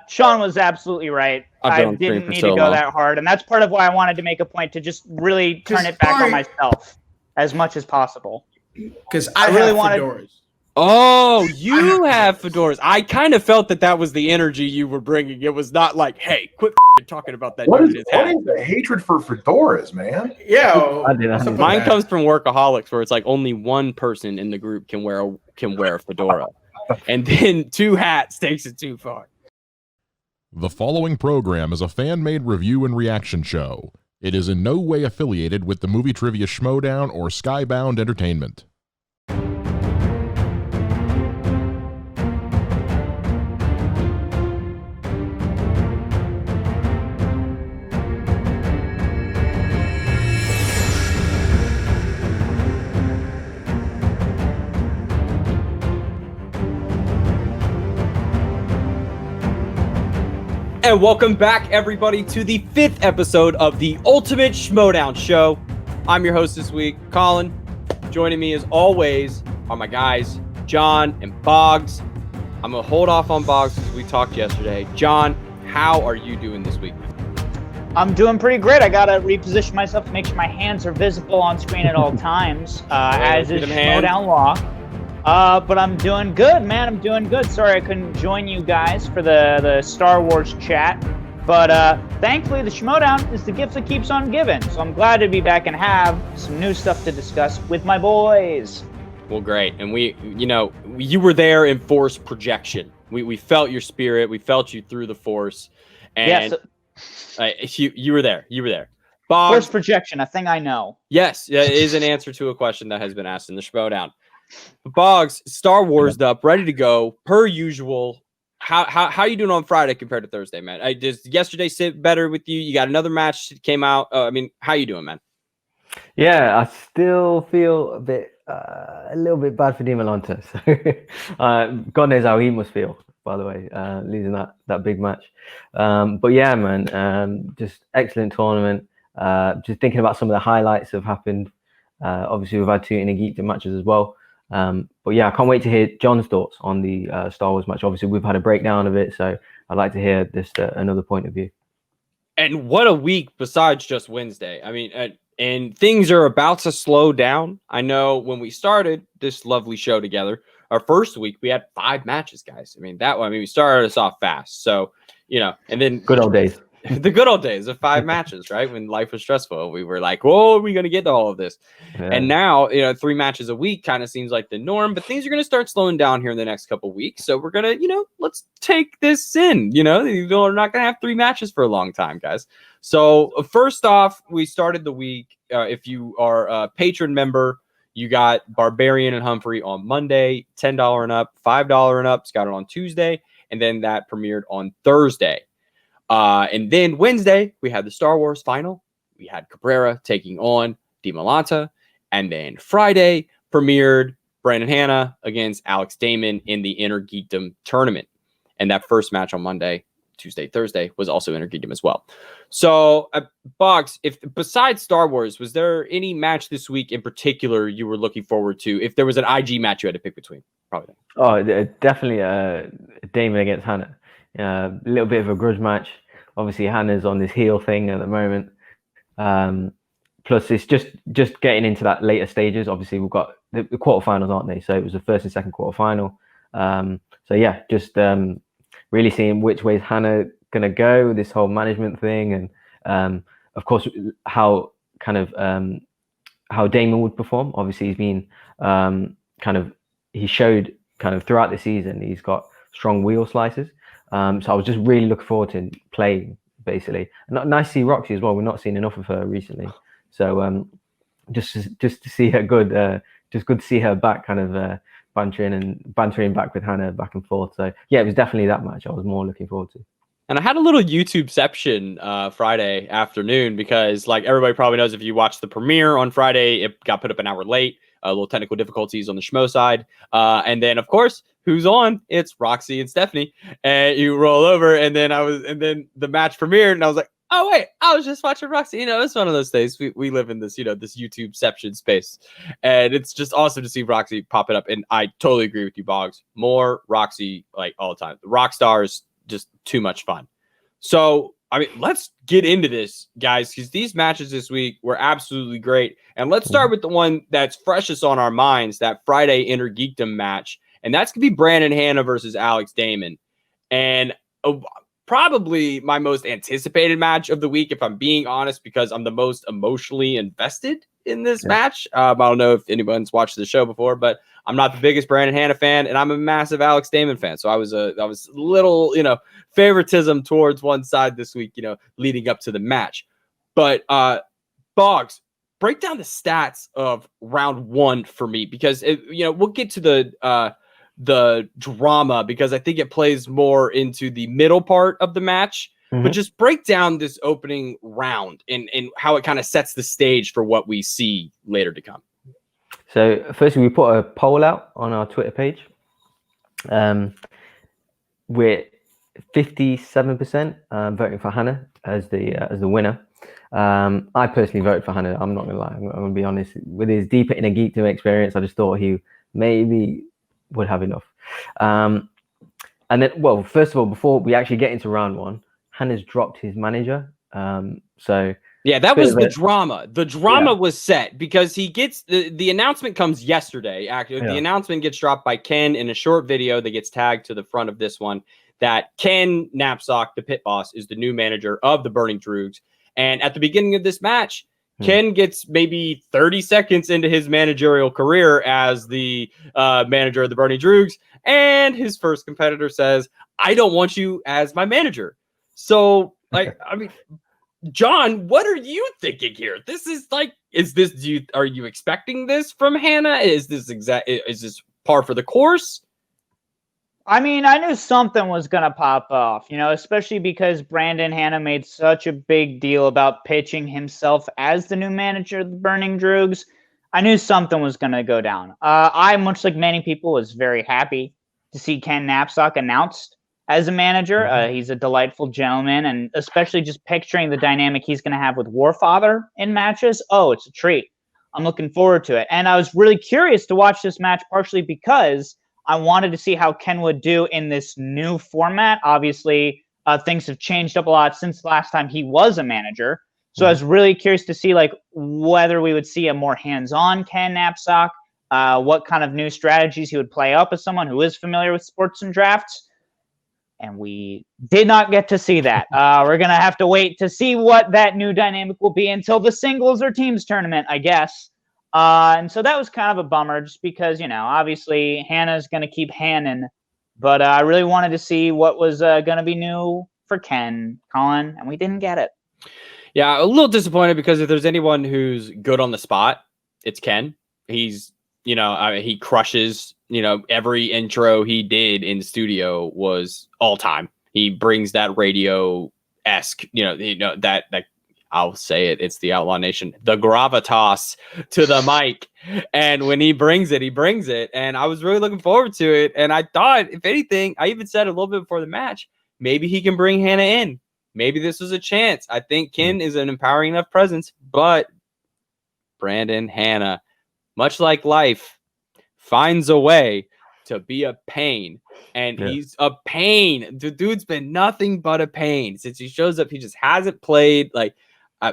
Sean was absolutely right. I didn't need to go that hard, and that's part of why I wanted to make a point to just really turn it back on myself as much as possible. Because I really wanted fedoras. Oh, you have fedoras. I kind of felt that was the energy you were bringing. It was not like, hey, quit talking about that. What is the hatred for fedoras, man? Yeah, mine comes from workaholics, where it's like only one person in the group can wear a fedora, and then 2 hats takes it too far. The following program is a fan-made review and reaction show. It is in no way affiliated with the movie trivia Schmoedown or Skybound Entertainment. And welcome back, everybody, to the 5th episode of the Ultimate Schmoedown Show. I'm your host this week, Colin. Joining me, as always, are my guys, John and Bogz. I'm going to hold off on Bogz because we talked yesterday. John, how are you doing this week? I'm doing pretty great. I got to reposition myself to make sure my hands are visible on screen at all times, as is Schmoedown law. But I'm doing good, man. I'm doing good. Sorry I couldn't join you guys for the Star Wars chat. But thankfully, the Schmoedown is the gift that keeps on giving. So I'm glad to be back and have some new stuff to discuss with my boys. Well, great. And you were there in Force projection. We felt your spirit. We felt you through the Force. And you were there. You were there. Bogz, Force projection, a thing I know. Yes, it is an answer to a question that has been asked in the Schmoedown. Bogz, Star Wars up, ready to go per usual. How you doing on Friday compared to Thursday, man? Does yesterday sit better with you? You got another match that came out. How you doing, man? Yeah, I still feel a little bit bad for Di Milanta. So God knows how he must feel, by the way, losing that big match. But yeah, man, just excellent tournament. Just thinking about some of the highlights that have happened. Obviously, we've had 2 InnerGeekdom matches as well. But yeah, I can't wait to hear John's thoughts on the Star Wars match. Obviously, we've had a breakdown of it, so I'd like to hear just another point of view. And what a week besides just Wednesday. And things are about to slow down. I know when we started this lovely show together, our first week, we had 5 matches, guys. We started us off fast. So, and then good old days. The good old days of 5 matches, right? When life was stressful, we were like, whoa, are we going to get to all of this? Yeah. And now, 3 matches a week kind of seems like the norm, but things are going to start slowing down here in the next couple of weeks. So we're going to, let's take this in, we're not going to have 3 matches for a long time, guys. So first off, we started the week. If you are a patron member, you got Barbarian and Humphrey on Monday, $10 and up, $5 and up. It's got it on Tuesday. And then that premiered on Thursday. And then Wednesday, we had the Star Wars final. We had Cabrera taking on Di Milanta. And then Friday premiered Brandon Hanna against Alex Damon in the InnerGeekdom Tournament. And that first match on Monday, Tuesday, Thursday was also InnerGeekdom as well. So, Bogz, if besides Star Wars, was there any match this week in particular you were looking forward to? If there was an IG match you had to pick between, probably. Oh, definitely Damon against Hanna. A little bit of a grudge match. Obviously, Hannah's on this heel thing at the moment. Plus, it's just getting into that later stages. Obviously, we've got the quarterfinals, aren't they? So it was the first and second quarterfinal. So yeah, just really seeing which way is Hannah gonna go, this whole management thing, and of course how Damon would perform. Obviously, he's been he showed throughout the season he's got strong wheel slices. So I was just really looking forward to playing, basically. And nice to see Roxy as well. We're not seeing enough of her recently. So just to see her good, just good to see her back, bantering back with Hannah back and forth. So yeah, it was definitely that match I was more looking forward to. And I had a little YouTubeception Friday afternoon because, like everybody probably knows, if you watched the premiere on Friday, it got put up an hour late. A little technical difficulties on the Schmo side. And then, of course, who's on? It's Roxy and Stephanie. And you roll over, and then the match premiered, and I was like, oh, wait, I was just watching Roxy. It's one of those days. We live in this, this YouTubeception space. And it's just awesome to see Roxy pop it up. And I totally agree with you, Bogz. More Roxy, like, all the time. The rock stars just too much fun. So, I mean, let's get into this, guys, because these matches this week were absolutely great. And let's start with the one that's freshest on our minds, that Friday InnerGeekdom match. And that's going to be Brandon Hanna versus Alex Damon. And probably my most anticipated match of the week, if I'm being honest, because I'm the most emotionally invested in this match. I don't know if anyone's watched the show before, but I'm not the biggest Brandon Hanna fan, and I'm a massive Alex Damon fan. So I was a little, favoritism towards one side this week, leading up to the match. But Bogz, break down the stats of round one for me, because we'll get to the drama, because I think it plays more into the middle part of the match. But just break down this opening round and how it kind of sets the stage for what we see later to come. So firstly, we put a poll out on our Twitter page. We're 57% voting for Hanna as the winner. I personally voted for Hanna. I'm not gonna lie. I'm gonna be honest. With his deeper InnerGeekdom experience, I just thought he maybe would have enough. And then, well, first of all, before we actually get into round one, Hanna's dropped his manager. So yeah, that was the drama. The drama was set because he gets the announcement comes yesterday. Actually, the announcement gets dropped by Ken in a short video that gets tagged to the front of this one. That Ken Knapsack, the pit boss, is the new manager of the Burning Droogs. And at the beginning of this match, Ken gets maybe 30 seconds into his managerial career as the manager of the Burning Droogs, and his first competitor says, "I don't want you as my manager." So, John, what are you thinking here? This is are you expecting this from Hanna? Is this par for the course? I mean, I knew something was going to pop off, especially because Brandon Hanna made such a big deal about pitching himself as the new manager of the Burning Droogs. I knew something was going to go down. I, much like many people, was very happy to see Ken Knapsack announced as a manager. He's a delightful gentleman, and especially just picturing the dynamic he's going to have with Warfather in matches. Oh, it's a treat. I'm looking forward to it. And I was really curious to watch this match, partially because I wanted to see how Ken would do in this new format. Obviously, things have changed up a lot since the last time he was a manager. So I was really curious to see whether we would see a more hands-on Ken Knapsack, what kind of new strategies he would play up as someone who is familiar with sports and drafts. And we did not get to see that. We're going to have to wait to see what that new dynamic will be until the singles or teams tournament, I guess. And so that was kind of a bummer just because, obviously Hanna's going to keep Hannon. But I really wanted to see what was going to be new for Ken, Colin, and we didn't get it. Yeah, a little disappointed because if there's anyone who's good on the spot, it's Ken. He's, he crushes. Every intro he did in the studio was all time. He brings that radio-esque, that I'll say it. It's the Outlaw Nation, the gravitas to the mic. And when he brings it. And I was really looking forward to it. And I thought, if anything, I even said a little bit before the match, maybe he can bring Hanna in. Maybe this was a chance. I think Ken is an empowering enough presence, but Brandon Hanna, much like life, finds a way to be a pain. And he's a pain. The dude's been nothing but a pain. Since he shows up, he just hasn't played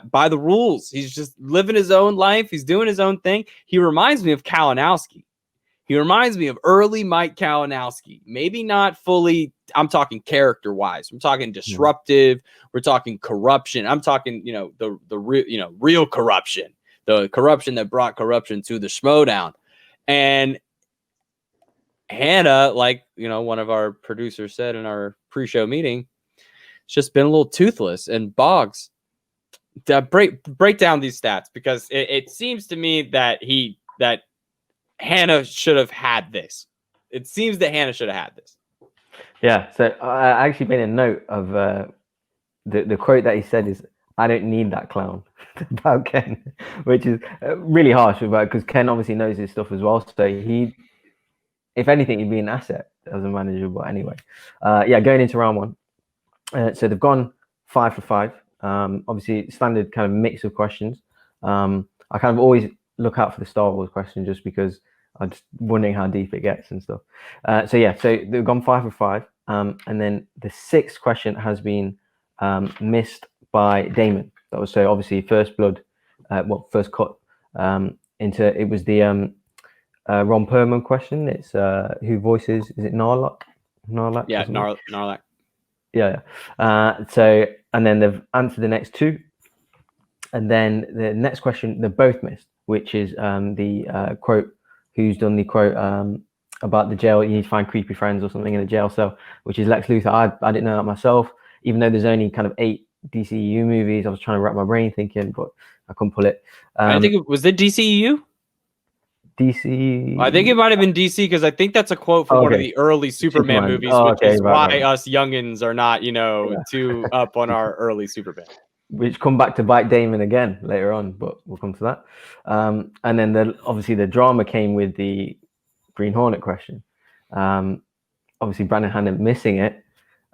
by the rules. He's just living his own life. He's doing his own thing. He reminds me of Kalinowski. He reminds me of early Mike Kalinowski. Maybe not fully, I'm talking character-wise. I'm talking disruptive. We're talking corruption. I'm talking, the real corruption. The corruption that brought corruption to the Schmoedown. And Hanna, one of our producers said in our pre-show meeting, it's just been a little toothless. And Bogz, break down these stats, because it seems to me that Hanna should have had this. It seems that Hanna should have had this. Yeah, so I actually made a note of the quote that he said is, "I don't need that clown," about Ken, which is really harsh because Ken obviously knows his stuff as well. So he, if anything, he'd be an asset as a manager. But anyway, going into round one. So they've gone 5 for 5. Obviously, standard kind of mix of questions. I kind of always look out for the Star Wars question just because I'm just wondering how deep it gets and stuff. So they've gone 5 for 5. And then the 6th question has been missed by Damon. That was so obviously first blood, first cut into it was the Ron Perlman question. It's who voices, is it Narlock? Narlock? Yeah, Narlock. Yeah. So, and then they've answered the next 2. And then the next question, they're both missed, which is the quote, who's done the quote about the jail, you need to find creepy friends or something in a jail cell, which is Lex Luthor. I didn't know that myself, even though there's only kind of 8 DCEU movies. I was trying to wrap my brain thinking, but I couldn't pull it. I think it was the DCEU? DC. I think it might have been DC because I think that's a quote from one of the early Superman movies, which is why us youngins are not, too up on our early Superman. Which come back to bite Damon again later on, but we'll come to that. And then obviously the drama came with the Green Hornet question. Obviously Brandon Hanna missing it,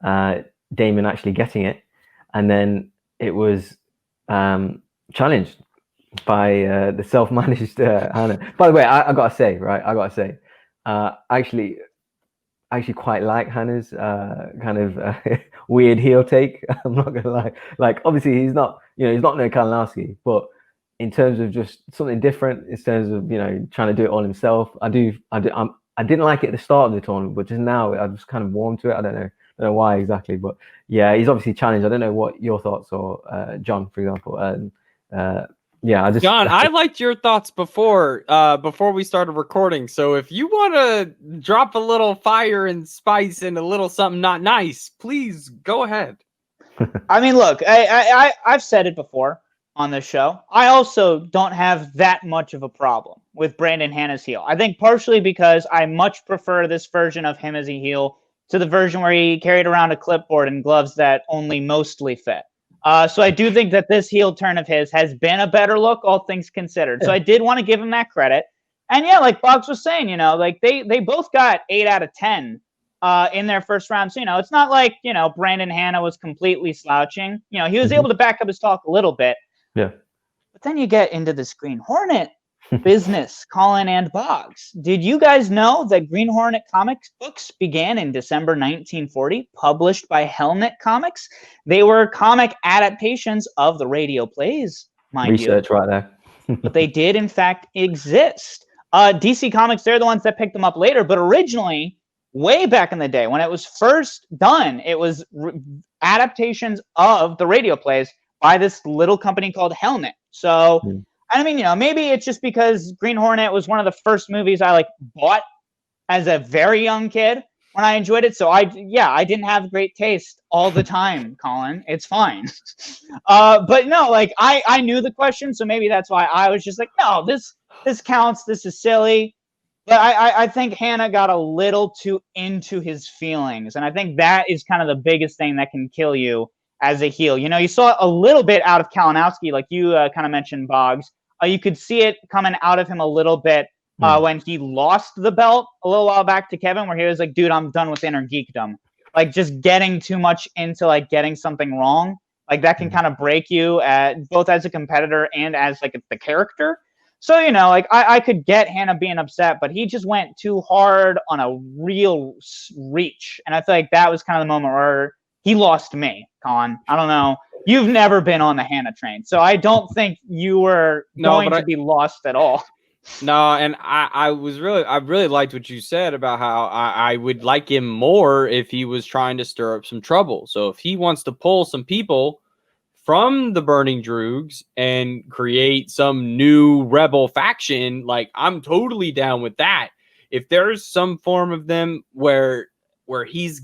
Damon actually getting it, and then it was challenged by the self-managed Hannah. By the way, I gotta say, I actually quite like Hannah's kind of weird heel take. I'm not gonna lie. Like, obviously, he's not no Kalinowski, but in terms of just something different, in terms of trying to do it all himself, I didn't like it at the start of the tournament, but just now I just kind of warmed to it. I don't know why exactly, but yeah, he's obviously challenged. I don't know what your thoughts are, John, for example, and. John, I liked your thoughts before we started recording. So if you want to drop a little fire and spice and a little something not nice, please go ahead. I mean, look, I've said it before on this show. I also don't have that much of a problem with Brandon Hanna's heel. I think partially because I much prefer this version of him as a heel to the version where he carried around a clipboard and gloves that only mostly fit. So I do think that this heel turn of his has been a better look, all things considered. So I did want to give him that credit. And yeah, like Bogz was saying, like they both got 8 out of 10 in their first round. So, it's not like, Brandon Hanna was completely slouching. He was able to back up his talk a little bit. Yeah. But then you get into this Green Hornet business, Colin and Bogz. Did you guys know that Green Hornet comics books began in December 1940, published by Helmet Comics? They were comic adaptations of the radio plays, mind Research right there. But they did, in fact, exist. DC Comics, they're the ones that picked them up later, but originally, way back in the day, when it was first done, it was adaptations of the radio plays by this little company called Helmet. So... I mean, maybe it's just because Green Hornet was one of the first movies I bought as a very young kid when I enjoyed it. So I didn't have great taste all the time, Colin. It's fine. But no, I knew the question, so maybe that's why I was just like, no, this counts. This is silly. But I think Hanna got a little too into his feelings, and I think that is kind of the biggest thing that can kill you as a heel. You saw a little bit out of Kalinowski, like you kind of mentioned, Bogz. You could see it coming out of him a little bit when he lost the belt a little while back to Kevin, where he was like, dude, I'm done with InnerGeekdom. Like, just getting too much into getting something wrong, that can kind of break you both as a competitor and as the character. So, I could get Hanna being upset, but he just went too hard on a real reach. And I feel like that was kind of the moment where he lost me, Colin. I don't know. You've never been on the Hanna train, so I don't think you were going to be lost at all. No, and I really liked what you said about how I would like him more if he was trying to stir up some trouble. So if he wants to pull some people from the Burning Droogs and create some new rebel faction, I'm totally down with that. If there's some form of them where he's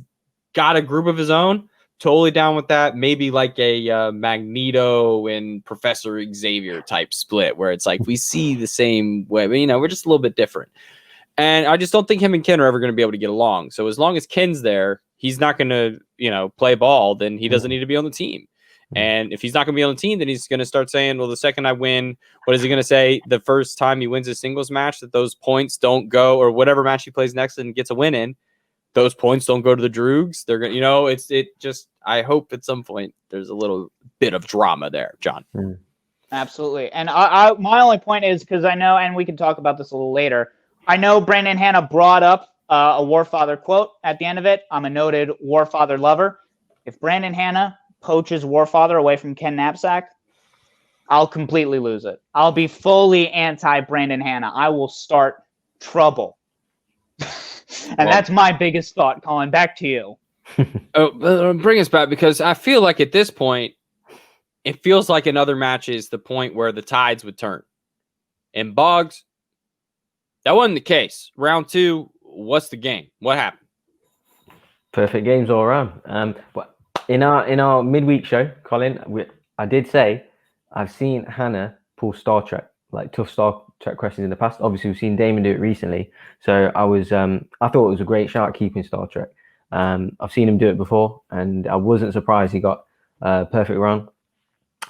got a group of his own, totally down with that. Maybe like a Magneto and Professor Xavier type split where it's we see the same way, but we're just a little bit different. And I just don't think him and Ken are ever going to be able to get along. So as long as Ken's there, he's not going to, play ball, then he doesn't need to be on the team. And if he's not going to be on the team, then he's going to start saying, well, the second I win, what is he going to say? The first time he wins a singles match, that those points don't go, or whatever match he plays next and gets a win in, those points don't go to the Droogs. They're going to, I hope at some point there's a little bit of drama there, John. Absolutely. And my only point is, because I know, and we can talk about this a little later, I know Brandon Hanna brought up a Warfather quote at the end of it. I'm a noted Warfather lover. If Brandon Hanna poaches Warfather away from Ken Knapsack, I'll completely lose it. I'll be fully anti-Brandon Hanna. I will start trouble. And that's my biggest thought, Colin. Back to you. Bring us back, because I feel like at this point, it feels like another match is the point where the tides would turn. And Bogz, that wasn't the case. Round 2, what's the game? What happened? Perfect games all around. But in our midweek show, Colin, I did say I've seen Hannah pull Star Trek, like tough Star Trek questions in the past. Obviously, we've seen Damon do it recently. So I thought it was a great shot keeping Star Trek. I've seen him do it before, and I wasn't surprised he got perfect round.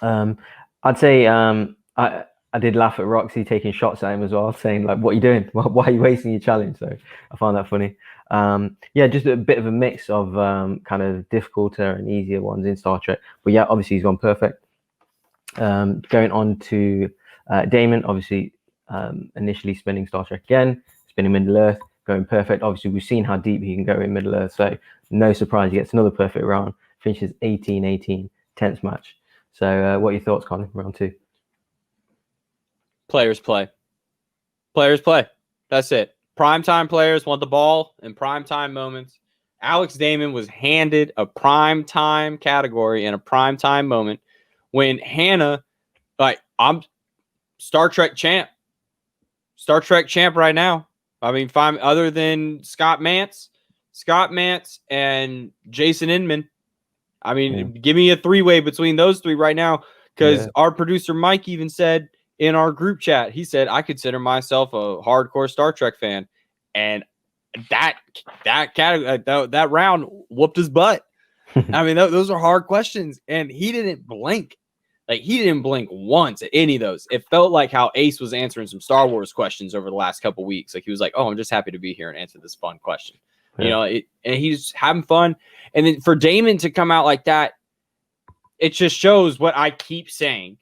I'd say I did laugh at Roxy taking shots at him as well, saying like, "What are you doing? Why are you wasting your challenge?" So I found that funny. Yeah, just a bit of a mix of kind of difficulter and easier ones in Star Trek. But yeah, obviously he's gone perfect. Going on to Damon, obviously initially spinning Star Trek again, spinning Middle Earth, going perfect. Obviously we've seen how deep he can go in Middle Earth, so no surprise he gets another perfect round, finishes 18-18, 10th match. So what are your thoughts, Colin, round 2? Players play. Players play. That's it. Primetime players want the ball in primetime moments. Alex Damon was handed a primetime category in a primetime moment when Hannah, like, I'm Star Trek champ. Star Trek champ right now. I mean, fine, other than Scott Mantz and Jason Inman. I mean, give me a 3-way between those 3 right now, because our producer Mike even said in our group chat, he said, I consider myself a hardcore Star Trek fan. And that round whooped his butt. I mean, those are hard questions. And he didn't blink. Like, he didn't blink once at any of those. It felt like how Ace was answering some Star Wars questions over the last couple weeks. Like, he was like, oh, I'm just happy to be here and answer this fun question. Yeah. You know, and he's having fun. And then for Damon to come out like that, it just shows what I keep saying,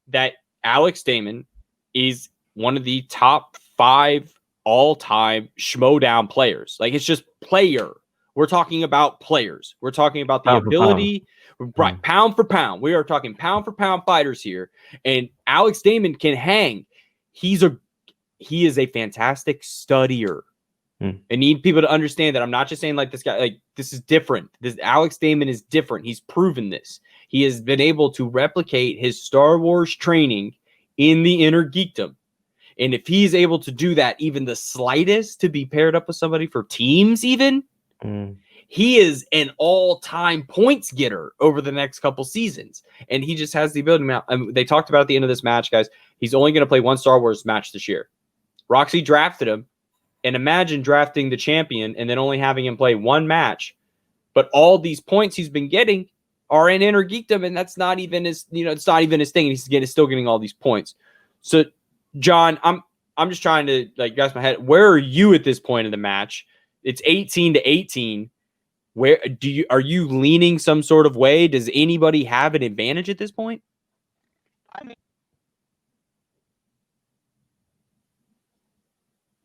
that Alex Damon is one of the top 5 all-time Schmoedown players. Like, it's just player. We're talking about players. We're talking about the ability, right? Pound for pound. We are talking pound for pound fighters here. And Alex Damon can hang. He is a fantastic studier. I need people to understand that I'm not just saying like this guy, like, this is different. This Alex Damon is different. He's proven this. He has been able to replicate his Star Wars training in the InnerGeekdom. And if he's able to do that, even the slightest, to be paired up with somebody for teams, even, he is an all-time points getter over the next couple seasons. And he just has the ability. Now, they talked about at the end of this match, guys, he's only going to play 1 Star Wars match this year. Roxy drafted him. And imagine drafting the champion and then only having him play 1 match. But all these points he's been getting are in InnerGeekdom, and that's not even his, it's not even his thing. He's still getting all these points. So, John, I'm just trying to, like, grasp my head. Where are you at this point in the match? It's 18-18. Where are you leaning some sort of way? Does anybody have an advantage at this point? I mean,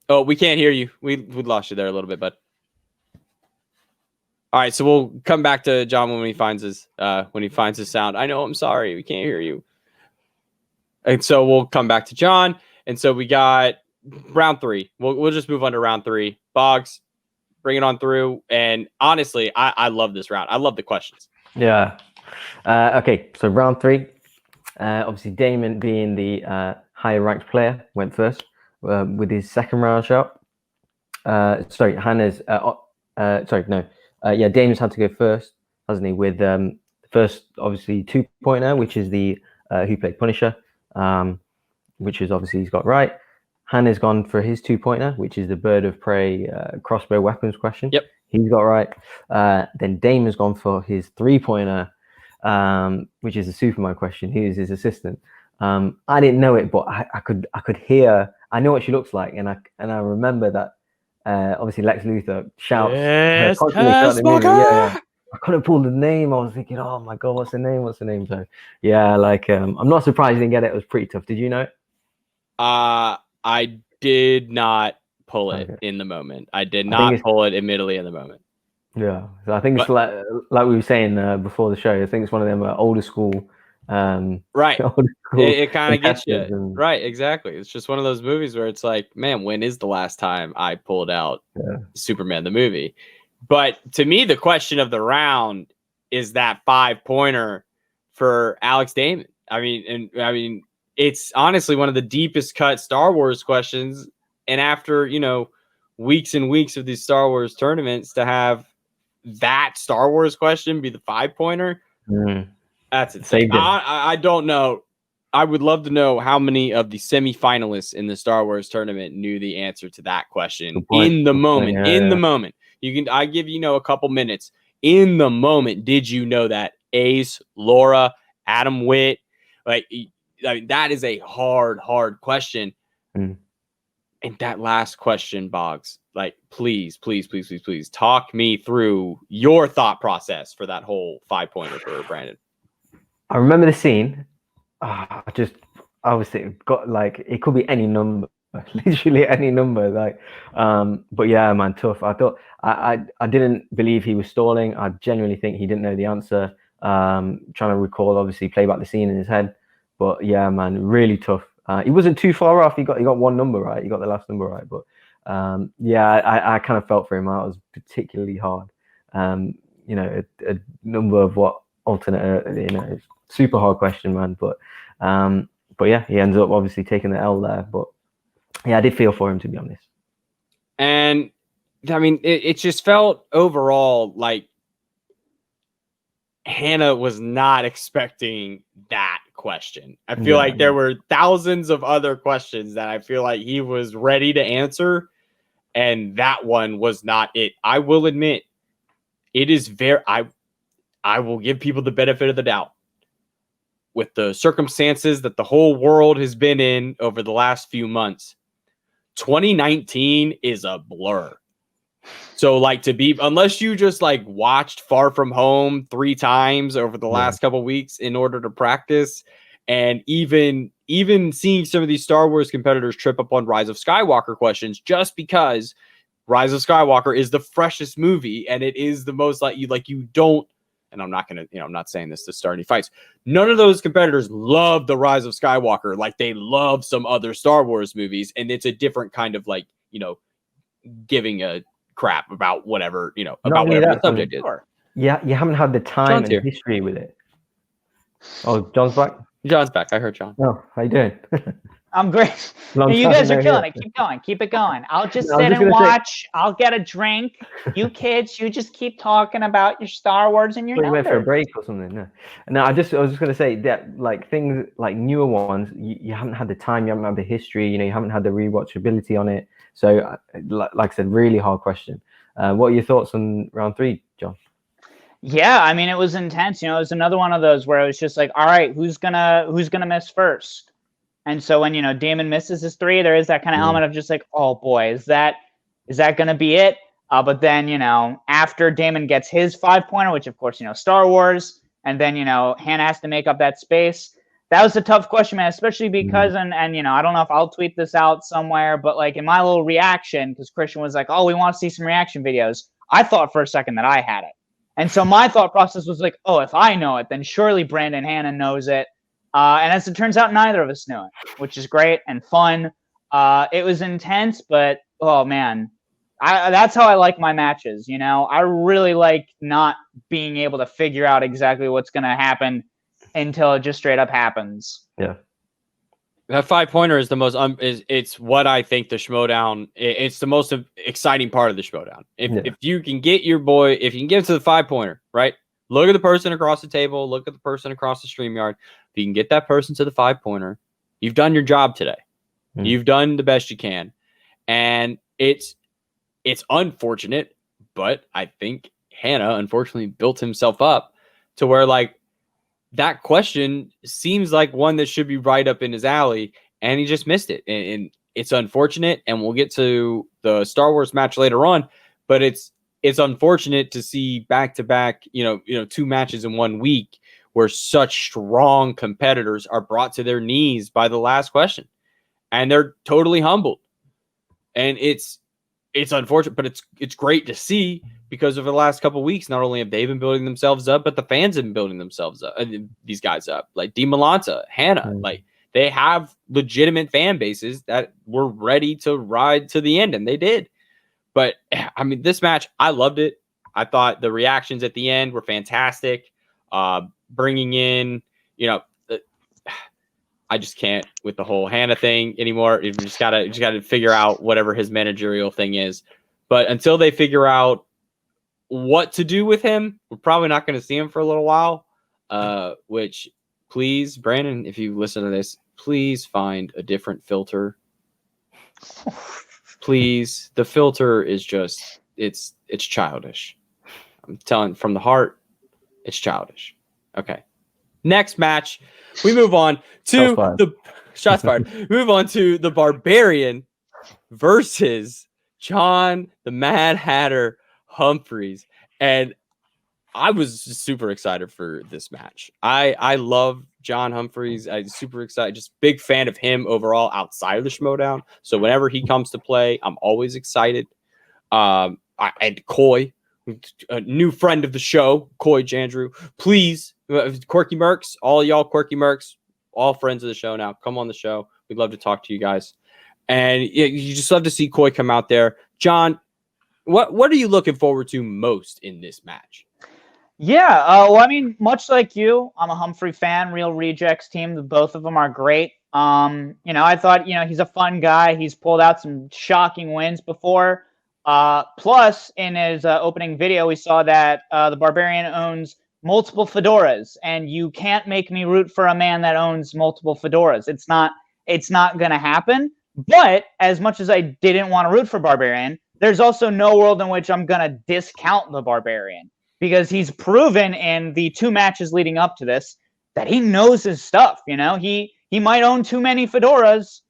oh, we can't hear you. We lost you there a little bit, bud. All right, so we'll come back to John when he finds his sound. I know, I'm sorry, we can't hear you. And so we'll come back to John. And so we got round 3. We'll just move on to round 3. Bogz, bring it on through. And honestly, I love this round. I love the questions. Yeah. Okay, so round 3. Obviously, Damon, being the higher ranked player, went first. With his second round shot. Hannah's. Damon's had to go first, hasn't he? With the first, obviously, 2-pointer, which is the Who Played Punisher, which is obviously he's got right. Hannah's gone for his 2-pointer, which is the Bird of Prey crossbow weapons question. Yep. He's got right. Then Damon's gone for his 3-pointer, which is the Superman question. He was his assistant. I didn't know it, but I could hear. I know what she looks like, and I remember that. Obviously, Lex Luthor shouts. Yes, yeah. I couldn't pull the name. I was thinking, oh my god, what's the name? So yeah, like I'm not surprised you didn't get it. It was pretty tough. Did you know it? I did not pull it in the moment. I did not pull it admittedly in the moment. Yeah, so I think it's like we were saying before the show. I think it's one of them older school. Right. Older school it kind of gets you. and, right. Exactly. It's just one of those movies where it's like, man, when is the last time I pulled out Superman the movie? But to me, the question of the round is that 5-pointer for Alex Damon. I mean, it's honestly one of the deepest cut Star Wars questions. And after, weeks and weeks of these Star Wars tournaments, to have that Star Wars question be the 5-pointer, that's insane. I don't know. I would love to know how many of the semifinalists in the Star Wars tournament knew the answer to that question in the moment. In the moment. I give a couple minutes. In the moment, did you know that Ace, Laura, Adam Witt, that is a hard question. And that last question, Bogz, please talk me through your thought process for that whole 5-pointer for Brandon. I remember the scene. I was thinking, it could be any number, literally any number. But yeah, man, tough. I thought I didn't believe he was stalling. I genuinely think he didn't know the answer. Trying to recall, obviously, play back the scene in his head. But yeah, man, really tough. He wasn't too far off. He got one number right. He got the last number right. But I kind of felt for him. It was particularly hard. A number of what alternate. It's super hard question, man. But yeah, he ends up obviously taking the L there. But yeah, I did feel for him, to be honest. And I mean, it just felt overall like Hannah was not expecting that question. I feel like there were thousands of other questions that I feel like he was ready to answer, and that one was not it. I will admit, it is I will give people the benefit of the doubt. With the circumstances that the whole world has been in over the last few months, 2019 is a blur. So unless you just watched Far From Home 3 times over the last couple weeks in order to practice, and even seeing some of these Star Wars competitors trip up on Rise of Skywalker questions just because Rise of Skywalker is the freshest movie and it is the most you don't. And I'm not going to, I'm not saying this to start any fights. None of those competitors love the Rise of Skywalker like they love some other Star Wars movies. And it's a different kind of giving a crap about whatever, about whatever the subject is. Yeah, you haven't had the time and history with it. Oh, John's back? John's back. I heard John. Oh, how you doing? I'm great. You guys are killing it. Keep going. Keep it going. I'll just sit and watch. I'll get a drink. You kids, you just keep talking about your Star Wars and your numbers. Went for a break or something. No, I was just going to say that things newer ones, you haven't had the time, you haven't had the history, you haven't had the rewatchability on it. So, like I said, really hard question. What are your thoughts on round 3, John? Yeah, I mean, it was intense. It was another one of those where it was just all right, who's gonna miss first? And so when Damon misses his 3, there is that kind of element of just oh boy, is that gonna be it? But then after Damon gets his 5-pointer, which of course Star Wars, and then Hannah has to make up that space. That was a tough question, man, especially because and I don't know if I'll tweet this out somewhere, but in my little reaction, because Christian was oh, we want to see some reaction videos. I thought for a second that I had it. And so my thought process was oh, if I know it, then surely Brandon Hannah knows it. And as it turns out, neither of us knew it, which is great and fun. It was intense, but oh man, that's how I like my matches. I really like not being able to figure out exactly what's going to happen until it just straight up happens. Yeah. That 5-pointer is the most, it's what I think the Schmoedown, it's the most exciting part of the Schmoedown. If you can get your boy, if you can get to the 5-pointer, right? Look at the person across the table, look at the person across the StreamYard. If you can get that person to the 5-pointer, you've done your job today. You've done the best you can. And it's unfortunate, but I think Hannah unfortunately built himself up to where that question seems like one that should be right up in his alley, and he just missed it. And it's unfortunate, and we'll get to the Star Wars match later on, but it's unfortunate to see back-to-back, 2 matches in 1 week where such strong competitors are brought to their knees by the last question, and they're totally humbled. And it's unfortunate, but it's great to see, because over the last couple of weeks, not only have they been building themselves up, but the fans have been building themselves up, these guys up, like Di Malanta, Hannah, like they have legitimate fan bases that were ready to ride to the end, and they did. But I mean, this match, I loved it. I thought the reactions at the end were fantastic. Bringing in, I just can't with the whole Hannah thing anymore. You just gotta figure out whatever his managerial thing is. But until they figure out what to do with him, we're probably not going to see him for a little while. Which, please, Brandon, if you listen to this, please find a different filter. Please, the filter is just it's childish. I'm telling from the heart, it's childish. Okay. Next match, we move on to the shots fired. Move on to the Barbarian versus John the Mad Hatter Humphreys. And I was super excited for this match. I love John Humphreys. I'm super excited. Just big fan of him overall outside of the Schmoedown. So whenever he comes to play, I'm always excited. And Coy, a new friend of the show, Coy Jandrew, please, Quirky Mercs, all y'all Quirky Mercs, all friends of the show now, come on the show. We'd love to talk to you guys. And you just love to see Coy come out there. John, what are you looking forward to most in this match? Yeah, well, I mean, much like you, I'm a Humphrey fan, Real Rejects team. The both of them are great. I thought, he's a fun guy. He's pulled out some shocking wins before. Plus, in his opening video, we saw that the Barbarian owns multiple fedoras, and you can't make me root for a man that owns multiple fedoras. It's not going to happen. But as much as I didn't want to root for Barbarian, there's also no world in which I'm going to discount the Barbarian, because he's proven in the 2 matches leading up to this that he knows his stuff. He might own too many fedoras,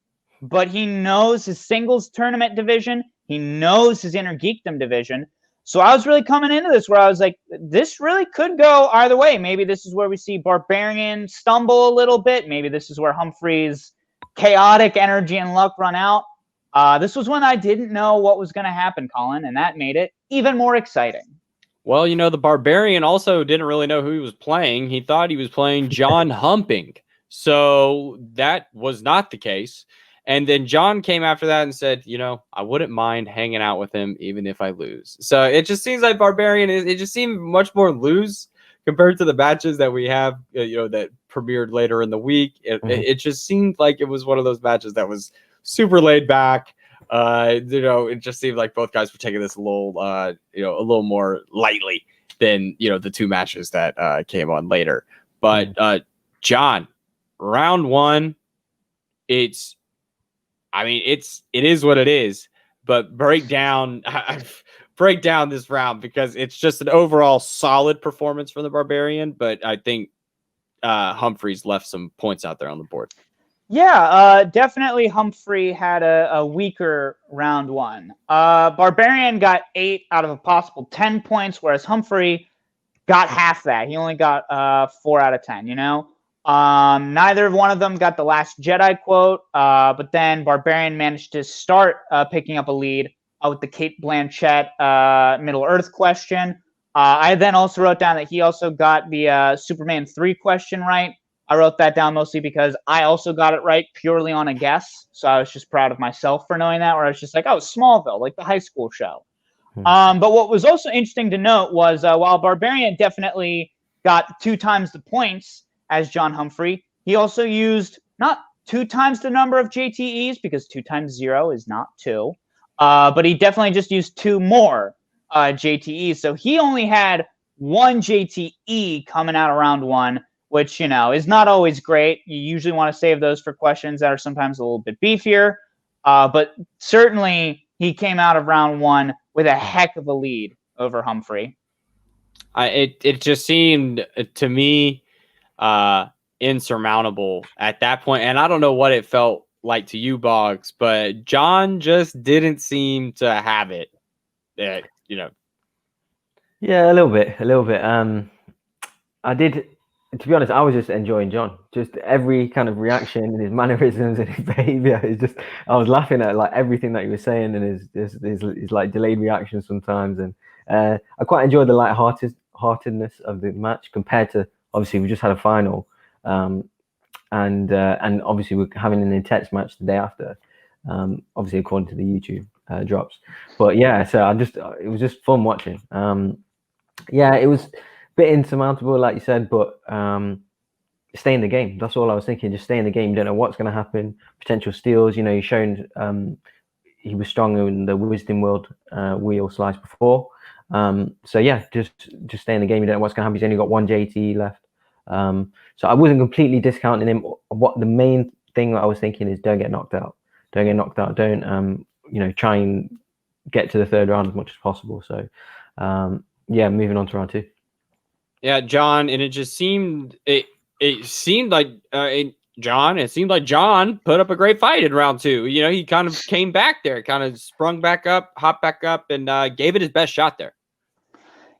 but he knows his singles tournament division. He knows his InnerGeekdom division. So I was really coming into this where I was like, this really could go either way. Maybe this is where we see Barbarian stumble a little bit. Maybe this is where Humphrey's chaotic energy and luck run out. This was when I didn't know what was going to happen, Colin, and that made it even more exciting. Well, the Barbarian also didn't really know who he was playing. He thought he was playing John Humping. So that was not the case. And then John came after that and said, I wouldn't mind hanging out with him even if I lose. So it just seems like Barbarian it just seemed much more loose compared to the matches that we have, that premiered later in the week. It just seemed like it was one of those matches that was super laid back. It just seemed like both guys were taking this a little more lightly than, the 2 matches that came on later. But John, round 1, it is what it is, but break down this round, because it's just an overall solid performance from the Barbarian. But I think Humphreys left some points out there on the board. Yeah, definitely Humphrey had a weaker round 1. Barbarian got 8 out of a possible 10 points, whereas Humphrey got half that. He only got 4 out of 10, Neither one of them got the Last Jedi quote, but then Barbarian managed to start picking up a lead with the Kate Blanchett Middle Earth question. I then also wrote down that he also got the Superman 3 question right. I wrote that down mostly because I also got it right purely on a guess. So I was just proud of myself for knowing that, where I was just like, oh, Smallville, like the high school show. But what was also interesting to note was while Barbarian definitely got 2 times the points as John Humphrey, he also used not 2 times the number of JTEs, because 2 times 0 is not 2. But he definitely just used 2 more JTEs. So he only had 1 JTE coming out of round 1, which, is not always great. You usually want to save those for questions that are sometimes a little bit beefier. But certainly he came out of round 1 with a heck of a lead over Humphrey. It just seemed to me insurmountable at that point. And I don't know what it felt like to you, Bogz, but John just didn't seem to have it. Yeah, a little bit. I did to be honest, I was just enjoying John. Just every kind of reaction and his mannerisms and his behavior. It's just, I was laughing at like everything that he was saying and his like delayed reactions sometimes. And I quite enjoyed the lightheartedness of the match compared to, obviously, we just had a final. And obviously we're having an intense match the day after, obviously according to the YouTube drops. But yeah, so it was just fun watching. Yeah, it was a bit insurmountable, like you said, but stay in the game. That's all I was thinking. Just stay in the game. You don't know what's going to happen. Potential steals. You know, he's shown he was stronger in the Wisdom World wheel slice before. So yeah, just stay in the game. You don't know what's going to happen. He's only got one JTE left. So I wasn't completely discounting him. What the main thing that I was thinking is don't get knocked out. Don't get knocked out. Don't try and get to the third round as much as possible. So yeah, moving on to round 2. Yeah, John, and it just seemed it seemed like John put up a great fight in round 2. You know, he kind of came back there, kind of sprung back up, hopped back up, and gave it his best shot there.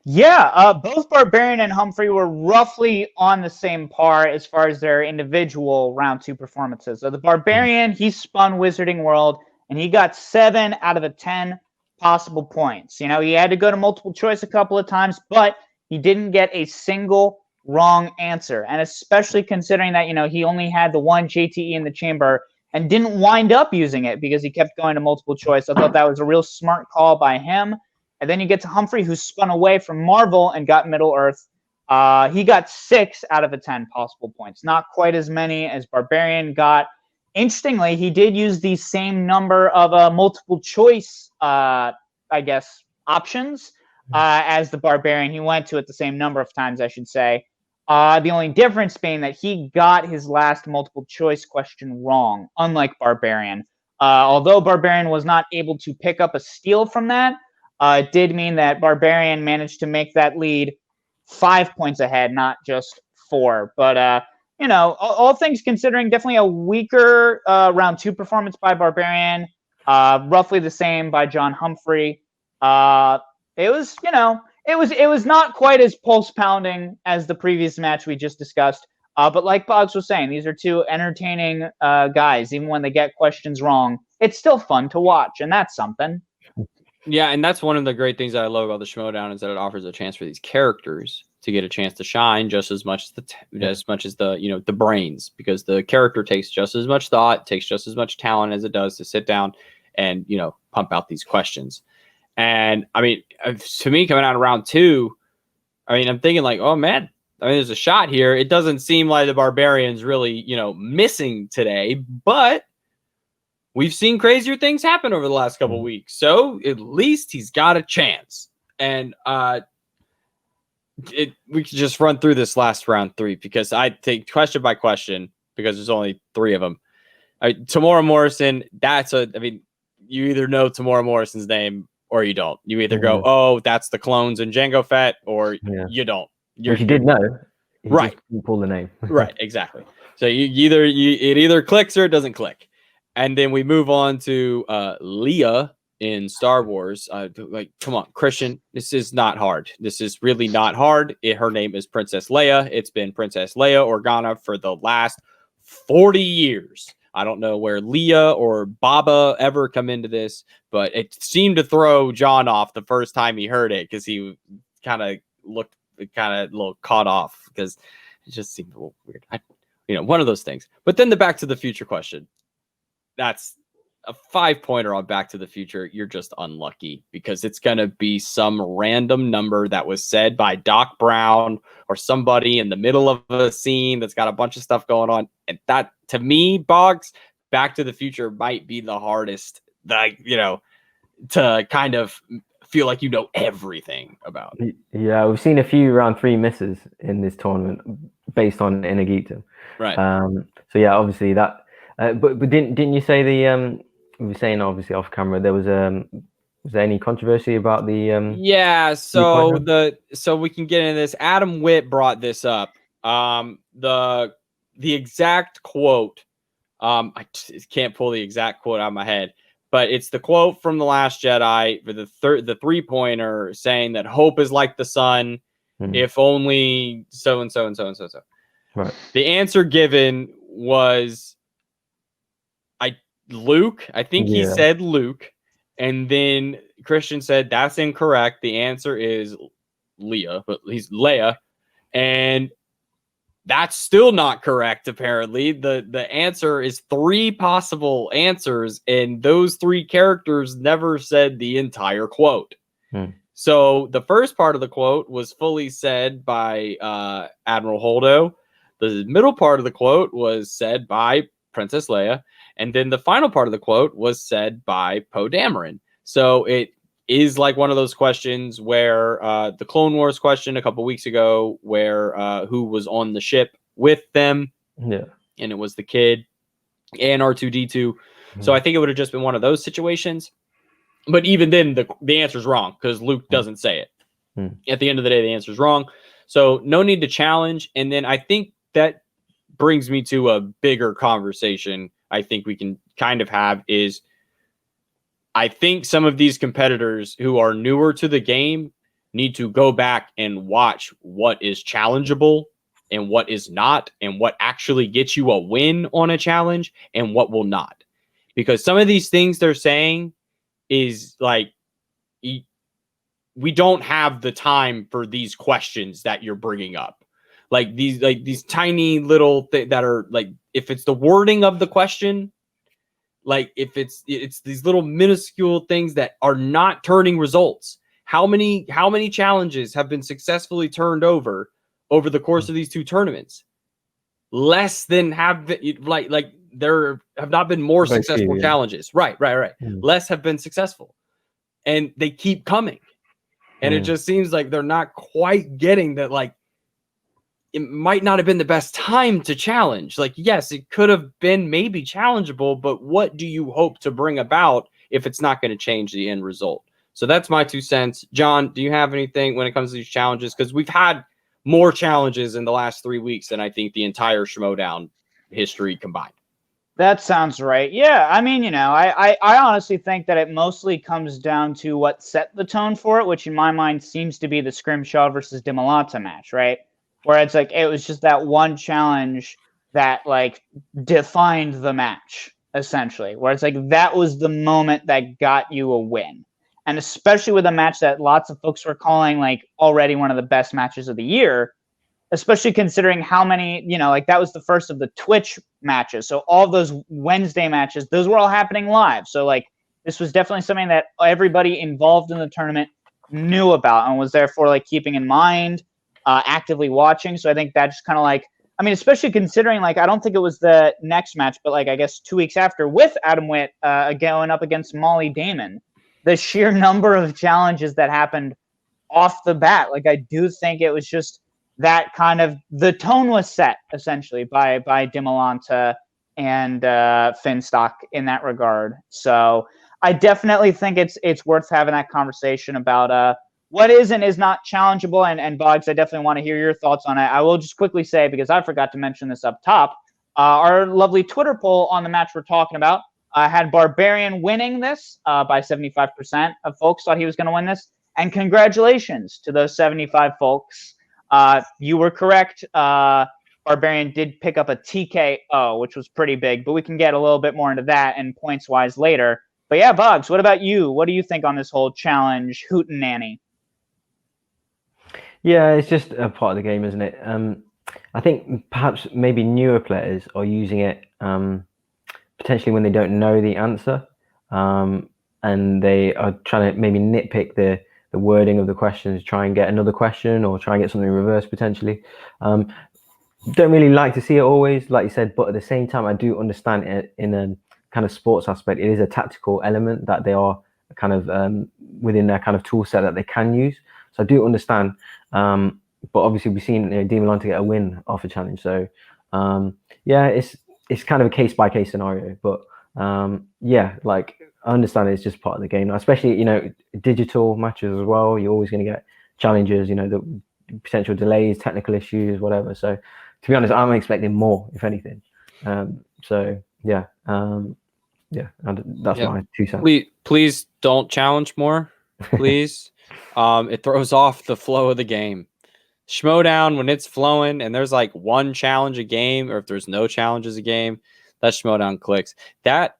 Yeah, both Barbarian and Humphrey were roughly on the same par as far as their individual round 2 performances. So the Barbarian, he spun Wizarding World, and he got 7 out of the 10 possible points. You know, he had to go to multiple choice a couple of times, but he didn't get a single wrong answer. And especially considering that, you know, he only had the one JTE in the chamber and didn't wind up using it because he kept going to multiple choice. I thought that was a real smart call by him. And then you get to Humphrey, who spun away from Marvel and got Middle Earth. He got 6 out of the 10 possible points. Not quite as many as Barbarian got. Interestingly, he did use the same number of multiple choice, I guess, options as the Barbarian. He went to it the same number of times, I should say. The only difference being that he got his last multiple choice question wrong, unlike Barbarian. Although Barbarian was not able to pick up a steal from that, it did mean that Barbarian managed to make that lead 5 points ahead, not just 4. But, you know, all things considering, definitely a weaker round 2 performance by Barbarian. Roughly the same by John Humphrey. It was, you know, it was not quite as pulse pounding as the previous match we just discussed. But like Bogz was saying, these are 2 entertaining guys. Even when they get questions wrong, it's still fun to watch, and that's something. Yeah, and that's one of the great things that I love about the Schmoedown is that it offers a chance for these characters to get a chance to shine just as much as the the brains, because the character takes just as much thought, takes just as much talent as it does to sit down and pump out these questions. And I mean, to me, coming out of round 2, I mean, I'm thinking like, oh man, I mean, there's a shot here. It doesn't seem like the Barbarian's really missing today, but we've seen crazier things happen over the last couple of weeks. So at least he's got a chance. And we could just run through this last round 3 because I take question by question because there's only 3 of them. Tamora Morrison, you either know Tamora Morrison's name or you don't. You either go, oh, that's the clones in Jango Fett, or you don't. You did know. Right. You pull the name. Right, exactly. So it either clicks or it doesn't click. And then we move on to Leia in Star Wars. Come on, Christian. This is not hard. This is really not hard. Her name is Princess Leia. It's been Princess Leia Organa for the last 40 years. I don't know where Leia or Baba ever come into this, but it seemed to throw John off the first time he heard it because he kind of looked a little caught off because it just seemed a little weird. One of those things. But then the Back to the Future question. That's a 5-pointer on Back to the Future. You're just unlucky because it's going to be some random number that was said by Doc Brown or somebody in the middle of a scene that's got a bunch of stuff going on. And that, to me, Bogz, Back to the Future might be the hardest, to kind of feel like everything about. Yeah, we've seen a few round 3 misses in this tournament based on InnerGeekdom. Right. So yeah, obviously that. But didn't you say we were saying obviously off camera there was there any controversy about the so we can get into this. Adam Witt brought this up. The exact quote, I can't pull the exact quote out of my head, but it's the quote from The Last Jedi for the 3-pointer saying that hope is like the sun, if only so and so and so and so. Right. The answer given was Luke. I think he said Luke, and then Christian said that's incorrect. The answer is Leia, but he's Leia, and that's still not correct. Apparently, the answer is 3 possible answers, and those 3 characters never said the entire quote. So the first part of the quote was fully said by Admiral Holdo. The middle part of the quote was said by Princess Leia. And then the final part of the quote was said by Poe Dameron. So it is like one of those questions where the Clone Wars question a couple weeks ago, where who was on the ship with them. Yeah. And it was the kid and R2-D2. So I think it would have just been one of those situations. But even then, the answer is wrong because Luke doesn't say it. At the end of the day, the answer is wrong. So no need to challenge. And then I think that brings me to a bigger conversation I think we can kind of have is I think some of these competitors who are newer to the game need to go back and watch what is challengeable and what is not, and what actually gets you a win on a challenge and what will not. Because some of these things they're saying is like, we don't have the time for these questions that you're bringing up. Like these tiny little that are like, if it's the wording of the question, like if it's these little minuscule things that are not turning results. How many challenges have been successfully turned over the course of these 2 tournaments? Less than have been, like there have not been more successful challenges. Right. Less have been successful, and they keep coming. And it just seems like they're not quite getting that. Like, it might not have been the best time to challenge. Like, yes, it could have been maybe challengeable, but what do you hope to bring about if it's not going to change the end result? So that's my 2 cents. John, do you have anything when it comes to these challenges? Because we've had more challenges in the last 3 weeks than I think the entire Schmoedown history combined. That sounds right. Yeah, I mean, you know, I honestly think that it mostly comes down to what set the tone for it, which in my mind seems to be the Scrimshaw versus Dimolanta match, right? Where it's like, it was just that one challenge that like defined the match, essentially. Where it's like, that was the moment that got you a win. And especially with a match that lots of folks were calling like already one of the best matches of the year, especially considering how many, you know, like that was the first of the Twitch matches. So all those Wednesday matches, those were all happening live. So like this was definitely something that everybody involved in the tournament knew about and was therefore like keeping in mind, actively watching. So I think that just kind of like, I mean, especially considering like, I don't think it was the next match, but like, I guess 2 weeks after with Adam Witt going up against Molly Damon, the sheer number of challenges that happened off the bat. Like, I do think it was just that kind of, the tone was set essentially by Dimolanta and Finstock in that regard. So I definitely think it's worth having that conversation about what is and is not challengeable. And Bogz, I definitely want to hear your thoughts on it. I will just quickly say, because I forgot to mention this up top, our lovely Twitter poll on the match we're talking about had Barbarian winning this by 75% of folks thought he was going to win this. And congratulations to those 75 folks. You were correct. Barbarian did pick up a TKO, which was pretty big, but we can get a little bit more into that and points-wise later. But yeah, Bogz, what about you? What do you think on this whole challenge hootenanny? Yeah, it's just a part of the game, isn't it? I think perhaps maybe newer players are using it potentially when they don't know the answer, and they are trying to maybe nitpick the wording of the questions, try and get another question or try and get something reversed potentially. Don't really like to see it always, like you said, but at the same time, I do understand it in a kind of sports aspect. It is a tactical element that they are kind of within their kind of tool set that they can use. So I do understand. But obviously we've seen Dimolanta get a win off a challenge. So yeah, it's kind of a case by case scenario, but yeah, like I understand it's just part of the game, especially, digital matches as well. You're always going to get challenges, the potential delays, technical issues, whatever. So to be honest, I'm expecting more, if anything. So yeah, that's my 2 cents. Please don't challenge more, please. It throws off the flow of the game. Schmoedown, when it's flowing and there's like one challenge a game, or if there's no challenges a game, that Schmoedown clicks. That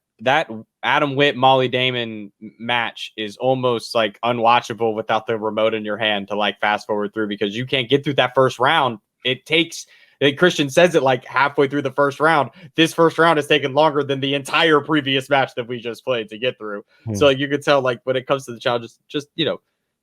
Adam Witt Molly Damon match is almost like unwatchable without the remote in your hand to like fast forward through, because you can't get through that first round. It takes, Christian says it like halfway through the first round. This first round has taken longer than the entire previous match that we just played to get through. So like, you could tell, like, when it comes to the challenges, just,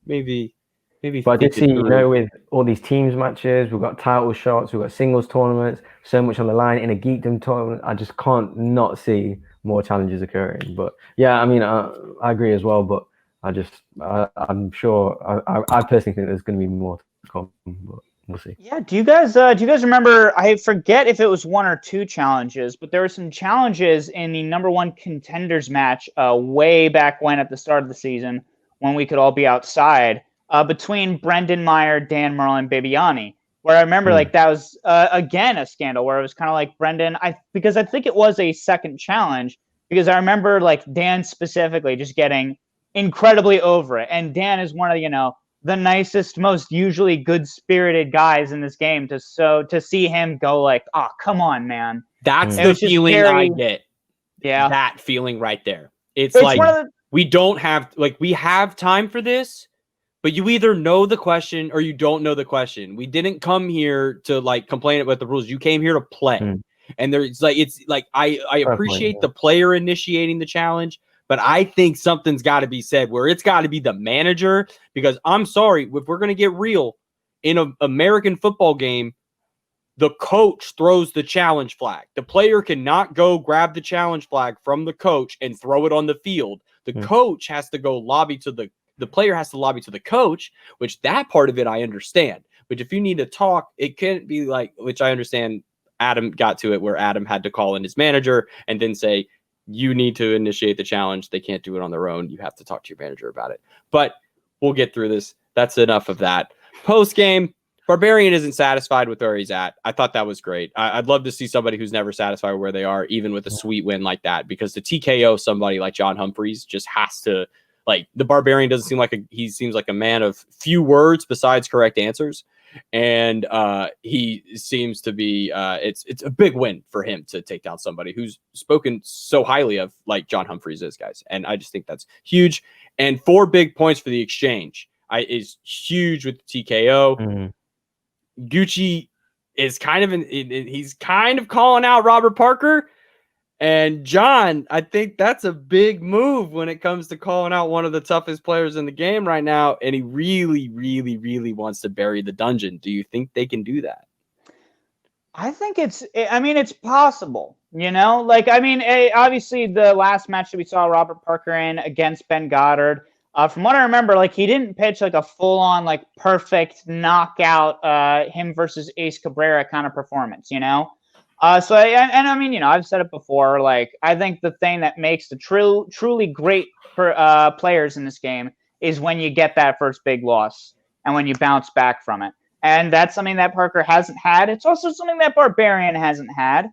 maybe. But I did see, with all these teams matches, we've got title shots, we've got singles tournaments, so much on the line in a Geekdom tournament. I just can't not see more challenges occurring. But yeah, I mean, I agree as well. But I'm sure, I personally think there's going to be more to come. But we'll see. Yeah. Do you guys remember? I forget if it was 1 or 2 challenges, but there were some challenges in the #1 contenders match way back when, at the start of the season, when we could all be outside. Between Brendan Meyer, Dan Merlin, Bibiani, where I remember like that was again a scandal, where it was kind of like Brendan, because I think it was a second challenge, because I remember like Dan specifically just getting incredibly over it, and Dan is one of the nicest, most usually good-spirited guys in this game. To see him go like, oh, come on, man. That's the feeling I get. Yeah, that feeling right there. It's like we have time for this. But you either know the question or you don't know the question. We didn't come here to like complain about the rules. You came here to play. And I appreciate the player initiating the challenge, but I think something's got to be said where it's got to be the manager, because I'm sorry, if we're going to get real, in an American football game, the coach throws the challenge flag. The player cannot go grab the challenge flag from the coach and throw it on the field. The coach has to go lobby to the player has to lobby to the coach, which that part of it I understand. But if you need to talk, it can't be like, which I understand Adam got to it, where Adam had to call in his manager and then say, you need to initiate the challenge. They can't do it on their own. You have to talk to your manager about it. But we'll get through this. That's enough of that. Post game, Barbarian isn't satisfied with where he's at. I thought that was great. I'd love to see somebody who's never satisfied with where they are, even with a sweet win like that, because to TKO somebody like John Humphreys just has to, like, the Barbarian doesn't seem like he seems like a man of few words besides correct answers. And he seems to be, it's a big win for him to take down somebody who's spoken so highly of, like John Humphreys is, guys. And I just think that's huge. And 4 big points for the exchange is huge with the TKO. Gucci is he's kind of calling out Robert Parker. And John, I think that's a big move when it comes to calling out one of the toughest players in the game right now. And he really, really, really wants to bury the dungeon. Do you think they can do that? I think it's possible, obviously the last match that we saw Robert Parker in against Ben Goddard, from what I remember, like, he didn't pitch like a full on, like, perfect knockout, him versus Ace Cabrera kind of performance, I've said it before, like, I think the thing that makes the truly great players in this game is when you get that first big loss and when you bounce back from it. And that's something that Parker hasn't had. It's also something that Barbarian hasn't had.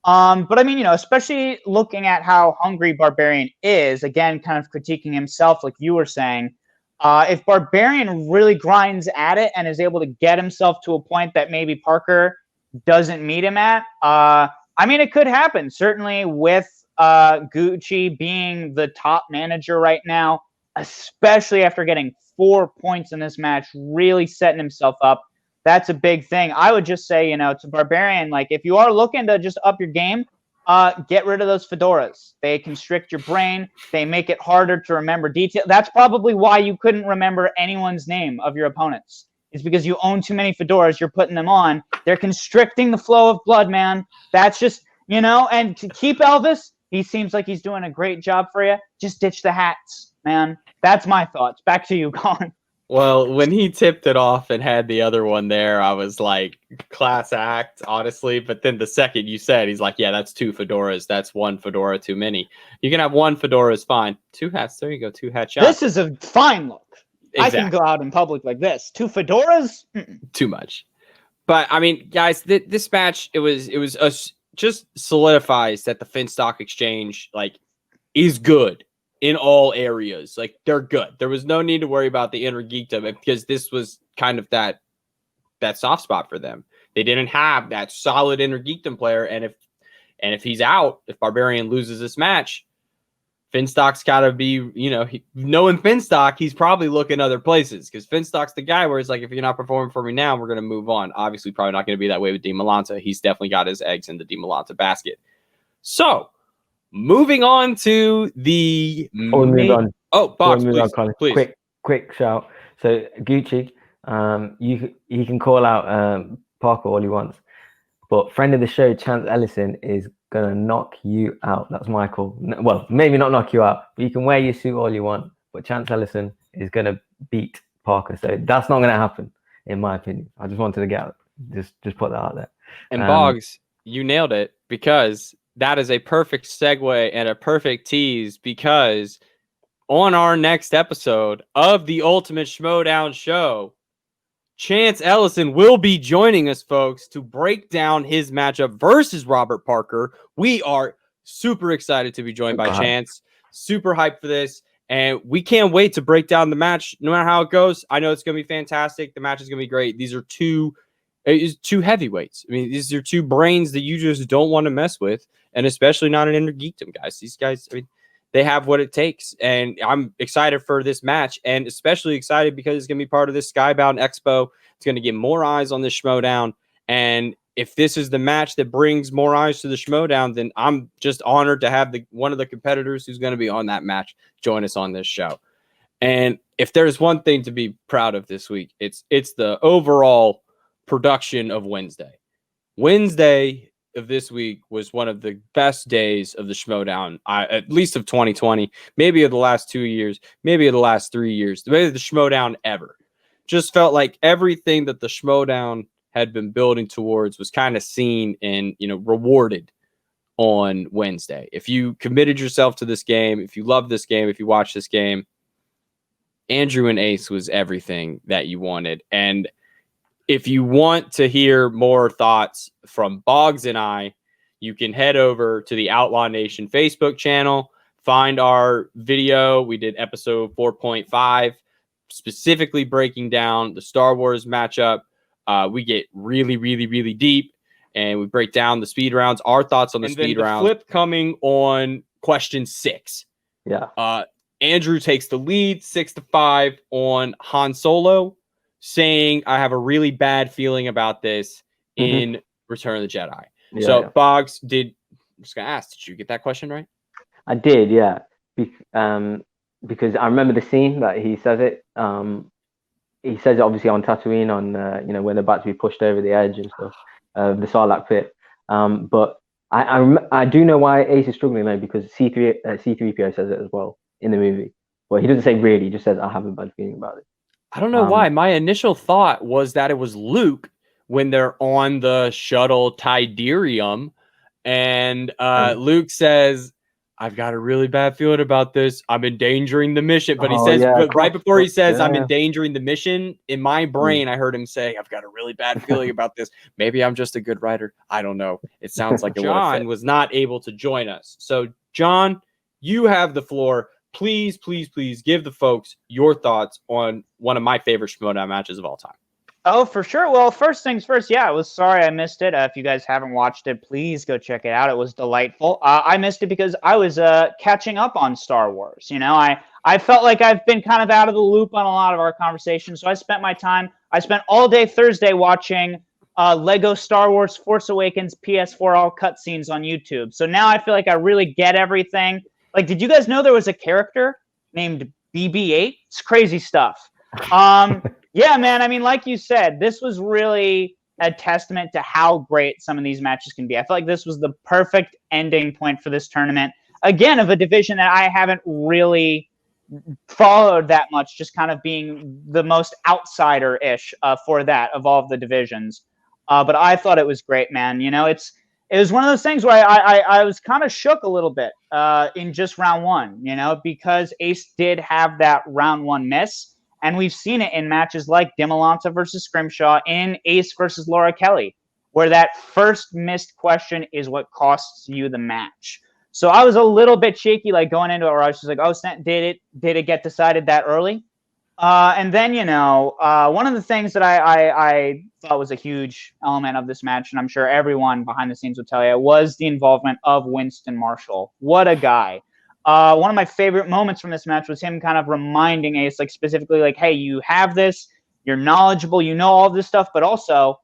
But especially looking at how hungry Barbarian is, again, kind of critiquing himself, like you were saying, if Barbarian really grinds at it and is able to get himself to a point that maybe Parker doesn't meet him at, it could happen. Certainly with Gucci being the top manager right now, especially after getting 4 points in this match, really setting himself up. That's a big thing. I would just say, to Barbarian, like, if you are looking to just up your game, get rid of those fedoras. They constrict your brain. They make it harder to remember detail. That's probably why you couldn't remember anyone's name of your opponents. It's because you own too many fedoras. You're putting them on. They're constricting the flow of blood, man. That's just, and to keep Elvis, he seems like he's doing a great job for you. Just ditch the hats, man. That's my thoughts. Back to you, Colin. Well, when he tipped it off and had the other one there, I was like, class act, honestly. But then the second you said, he's like, yeah, that's 2 fedoras. That's 1 fedora too many. You can have 1 fedora is fine. 2 hats. There you go. 2 hat shots. This is a fine look. Exactly. I can go out in public like this. 2 fedoras? Too much. But guys, this match, it was just solidifies that the Finstock exchange, like, is good in all areas. Like, they're good. There was no need to worry about the InnerGeekdom, because this was kind of that soft spot for them. They didn't have that solid InnerGeekdom player, and if he's out, if Barbarian loses this match, Finstock's got to be, knowing Finstock, he's probably looking other places, because Finstock's the guy where it's like, if you're not performing for me now, we're going to move on. Obviously, probably not going to be that way with DiMolanta. He's definitely got his eggs in the DiMolanta basket. So, moving on to the... Bogz, please. Quick shout. So, Gucci, you can call out Parker all he wants, but friend of the show, Chance Ellison, is gonna knock you out. That's my call. Well, maybe not knock you out, but you can wear your suit all you want, but Chance Ellison is gonna beat Parker. So that's not gonna happen, in my opinion. I just wanted to get just put that out there. And Bogz, you nailed it, because that is a perfect segue and a perfect tease, because on our next episode of the Ultimate Schmoedown Show, Chance Ellison will be joining us, folks, to break down his matchup versus Robert Parker. We are super excited to be joined by Chance. Super hyped for this. And we can't wait to break down the match, no matter how it goes. I know it's going to be fantastic. The match is going to be great. These are two heavyweights. I mean, these are two brains that you just don't want to mess with, and especially not an InnerGeekdom, guys. These guys, they have what it takes, and I'm excited for this match, and especially excited because it's going to be part of this Skybound Expo. It's going to get more eyes on this Schmoedown, and if this is the match that brings more eyes to the Schmoedown, then I'm just honored to have one of the competitors who's going to be on that match join us on this show. And if there's one thing to be proud of this week, it's the overall production of Wednesday. Wednesday of this week was one of the best days of the Schmoedown, at least of 2020, maybe of the last 2 years, maybe of the last 3 years, maybe the Schmoedown ever. Just felt like everything that the Schmoedown had been building towards was kind of seen and, rewarded on Wednesday. If you committed yourself to this game, if you love this game, if you watch this game, Andrew and Ace was everything that you wanted. And if you want to hear more thoughts from Bogz and I, you can head over to the Outlaw Nation Facebook channel, find our video. We did episode 4.5, specifically breaking down the Star Wars matchup. We get really, really, really deep, and we break down the speed rounds, our thoughts on the speed rounds. Flip coming on question 6. Yeah. Andrew takes the lead 6-5 on Han Solo, saying, I have a really bad feeling about this in Return of the Jedi. Bogz, I'm just going to ask, did you get that question right? I did, yeah. Because I remember the scene that he says it. He says it obviously on Tatooine, on, when they're about to be pushed over the edge and stuff, the Sarlacc pit. But I do know why Ace is struggling though, because C-3PO says it as well in the movie. Well, he doesn't say really, he just says, I have a bad feeling about it. I don't know why. My initial thought was that it was Luke when they're on the shuttle Tidarium, and Luke says, I've got a really bad feeling about this. I'm endangering the mission. But he says, right before he says, I'm endangering the mission, in my brain, I heard him say, I've got a really bad feeling about this. Maybe I'm just a good writer. I don't know. It sounds like John was not able to join us. So, John, you have the floor. Please, please, please give the folks your thoughts on one of my favorite Schmoedown matches of all time. Oh, for sure. Well, first things first. Yeah, I was sorry I missed it. If you guys haven't watched it, please go check it out. It was delightful. I missed it because I was catching up on Star Wars. I felt like I've been kind of out of the loop on a lot of our conversations. So I spent all day Thursday watching Lego Star Wars Force Awakens PS4 all cutscenes on YouTube. So now I feel like I really get everything. Like, did you guys know there was a character named BB-8? It's crazy stuff. Yeah, man. I mean, like you said, this was really a testament to how great some of these matches can be. I feel like this was the perfect ending point for this tournament. Again, of a division that I haven't really followed that much, just kind of being the most outsider-ish for that of all of the divisions. But I thought it was great, man. It was one of those things where I was kind of shook a little bit in just round one, because Ace did have that round one miss. And we've seen it in matches like DiMolanta versus Scrimshaw, in Ace versus Laura Kelly, where that first missed question is what costs you the match. So I was a little bit shaky, like going into it, where I was just like, oh, did it get decided that early? And then, one of the things that I thought was a huge element of this match, and I'm sure everyone behind the scenes will tell you, was the involvement of Winston Marshall. What a guy. One of my favorite moments from this match was him kind of reminding Ace, like specifically, like, hey, you have this, you're knowledgeable, you know all this stuff, but also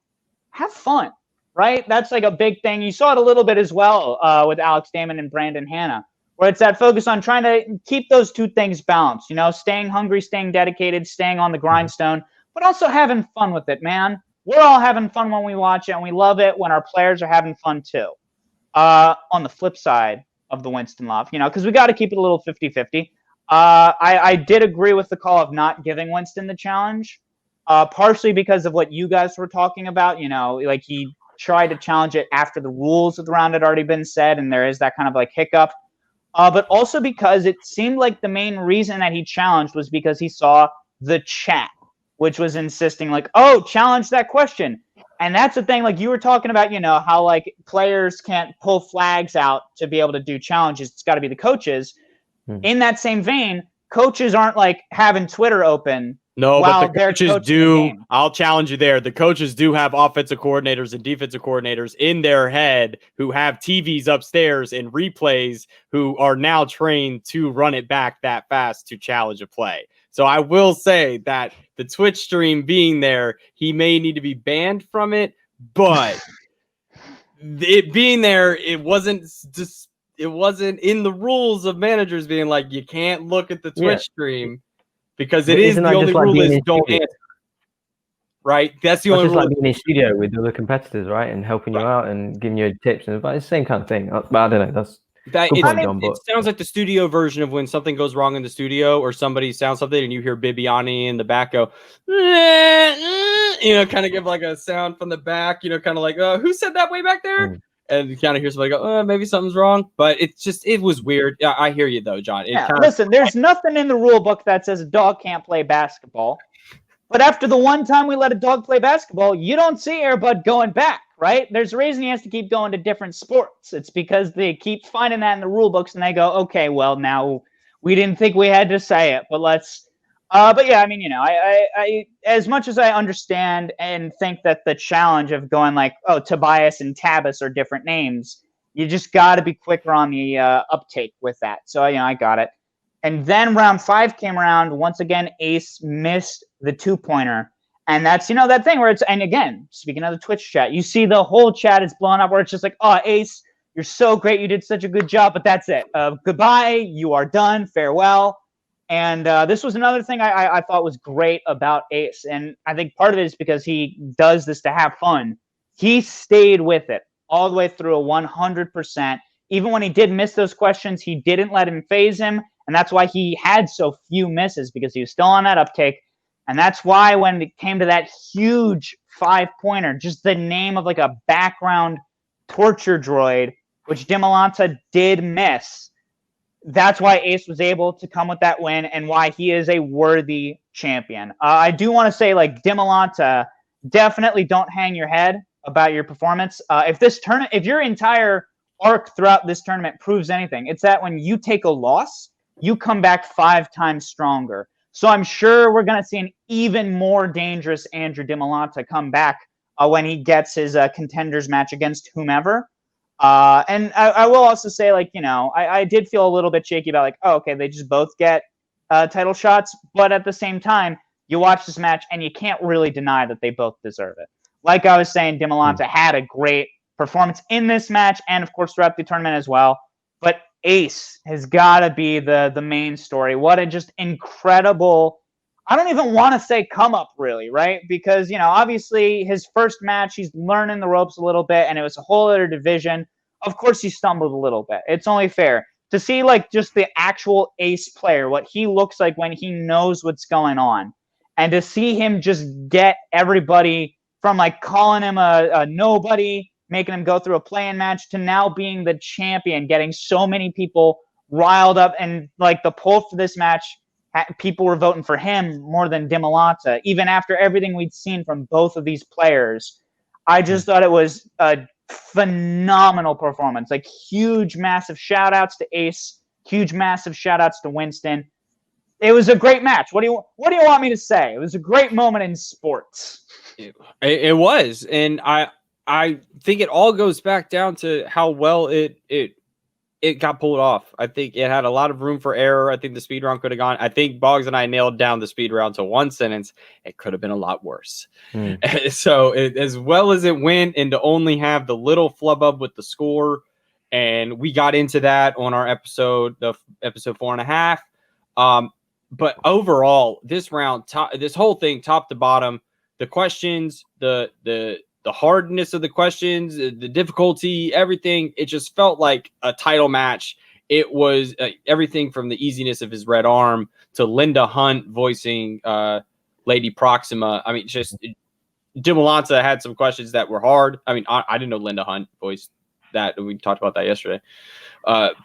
have fun, right? That's like a big thing. You saw it a little bit as well with Alex Damon and Brandon Hanna, where it's that focus on trying to keep those two things balanced, staying hungry, staying dedicated, staying on the grindstone, but also having fun with it, man. We're all having fun when we watch it, and we love it when our players are having fun too. On the flip side of the Winston love, because we got to keep it a little 50-50. I did agree with the call of not giving Winston the challenge, partially because of what you guys were talking about, like he tried to challenge it after the rules of the round had already been said, and there is that kind of like hiccup. But also because it seemed like the main reason that he challenged was because he saw the chat, which was insisting like, oh, challenge that question. And that's the thing, like you were talking about, how like players can't pull flags out to be able to do challenges. It's got to be the coaches. In that same vein, coaches aren't like having Twitter open. No, but the coaches do. The I'll challenge you there. The coaches do have offensive coordinators and defensive coordinators in their head who have TVs upstairs and replays who are now trained to run it back that fast to challenge a play. So I will say that the Twitch stream being there, he may need to be banned from it, but it being there, it wasn't just, it wasn't in the rules of managers being like, you can't look at the Twitch stream. Because it is the only rule is don't answer. Right? That's the only rule. Like being in studio with other competitors, right? And helping you out and giving you tips. And it's the same kind of thing. But I don't know. It sounds like the studio version of when something goes wrong in the studio or somebody sounds something and you hear Bibiani in the back go, kind of give like a sound from the back, kind of like, who said that way back there? And you kind of hear somebody go, maybe something's wrong. But it was weird. Yeah, I hear you, though, John. Listen, there's nothing in the rule book that says a dog can't play basketball. But after the one time we let a dog play basketball, you don't see Airbud going back, right? There's a reason he has to keep going to different sports. It's because they keep finding that in the rule books, and they go, okay, well, now we didn't think we had to say it, but let's... But yeah, I mean, I as much as I understand and think that the challenge of going like, oh, Tobias and Tabas are different names, you just got to be quicker on the uptake with that. So, I got it. And then round 5 came around. Once again, Ace missed the 2-pointer. And that's, that thing where it's, and again, speaking of the Twitch chat, you see the whole chat is blowing up where it's just like, oh, Ace, you're so great. You did such a good job, but that's it. Goodbye. You are done. Farewell. And this was another thing I thought was great about Ace. And I think part of it is because he does this to have fun. He stayed with it all the way through a 100%. Even when he did miss those questions, he didn't let him phase him. And that's why he had so few misses, because he was still on that uptake. And that's why when it came to that huge 5-pointer, just the name of like a background torture droid, which Dimolanta did miss, that's why Ace was able to come with that win and why he is a worthy champion. I do want to say, like, Dimolanta, definitely don't hang your head about your performance. If your entire arc throughout this tournament proves anything, it's that when you take a loss, you come back 5 times stronger. So I'm sure we're going to see an even more dangerous Andrew Dimolanta come back when he gets his contenders match against whomever. And I will also say, like, I did feel a little bit shaky about, like, oh, okay, they just both get title shots. But at the same time, you watch this match and you can't really deny that they both deserve it. Like I was saying, Dimolanta had a great performance in this match and, of course, throughout the tournament as well. But Ace has got to be the main story. What a just incredible, I don't even want to say come up, really, right? Because, obviously his first match, he's learning the ropes a little bit, and it was a whole other division. Of course, he stumbled a little bit. It's only fair to see, like, just the actual Ace player, what he looks like when he knows what's going on. And to see him just get everybody from, like, calling him a nobody, making him go through a play-in match, to now being the champion, getting so many people riled up. And, like, the poll for this match, people were voting for him more than Dimolanta, even after everything we'd seen from both of these players. I just thought it was a phenomenal performance. Like, huge, massive shout-outs to Ace, huge, massive shout-outs to Winston. It was a great match. What do you want me to say? It was a great moment in sports. It was, and I think it all goes back down to how well it got pulled off. I think it had a lot of room for error. I think the speed round could have gone. I think Bogz and I nailed down the speed round to one sentence. It could have been a lot worse. So as well as it went, and to only have the little flub up with the score, and we got into that on our episode 4.5. But overall, this round, this whole thing, top to bottom, the questions, the hardness of the questions, the difficulty, everything, it just felt like a title match. It was everything from the easiness of his red arm to Linda Hunt voicing Lady Proxima. I mean, just Dimolanta had some questions that were hard. I mean, I didn't know Linda Hunt voiced that. We talked about that yesterday. But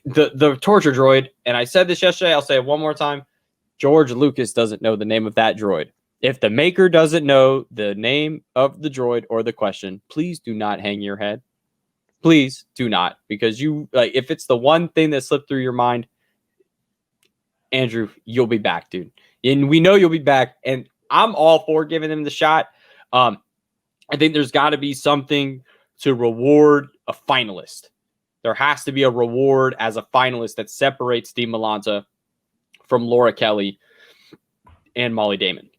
the torture droid, and I said this yesterday, I'll say it one more time. George Lucas doesn't know the name of that droid. If the maker doesn't know the name of the droid or the question, please do not hang your head. Please do not, because if it's the one thing that slipped through your mind, Andrew, you'll be back, dude. And we know you'll be back. And I'm all for giving him the shot. I think there's got to be something to reward a finalist. There has to be a reward as a finalist that separates Dimolanta from Laura Kelly and Molly Damon.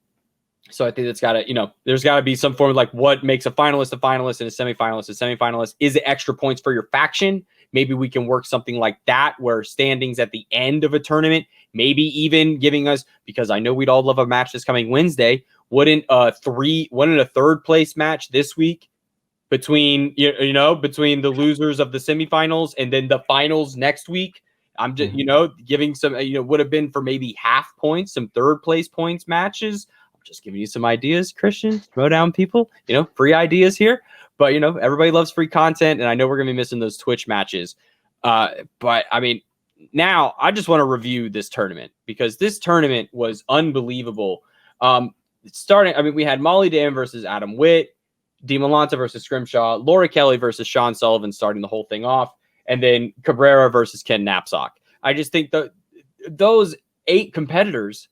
So I think that's got to, there's got to be some form of like what makes a finalist and a semifinalist a semifinalist. Is it extra points for your faction? Maybe we can work something like that where standings at the end of a tournament, maybe even giving us, because I know we'd all love a match this coming Wednesday. Wouldn't a third place match this week between between the losers of the semifinals and then the finals next week? I'm just, giving some, would have been for maybe half points, some third place points matches. Just giving you some ideas, Christian, Schmoedown people, free ideas here. But, everybody loves free content, and I know we're going to be missing those Twitch matches. But, I mean, now I just want to review this tournament because this tournament was unbelievable. We had Molly Damon versus Adam Witt, Dimolanta versus Scrimshaw, Laura Kelly versus Sean Sullivan starting the whole thing off, and then Cabrera versus Ken Knapsack. I just think those 8 competitors,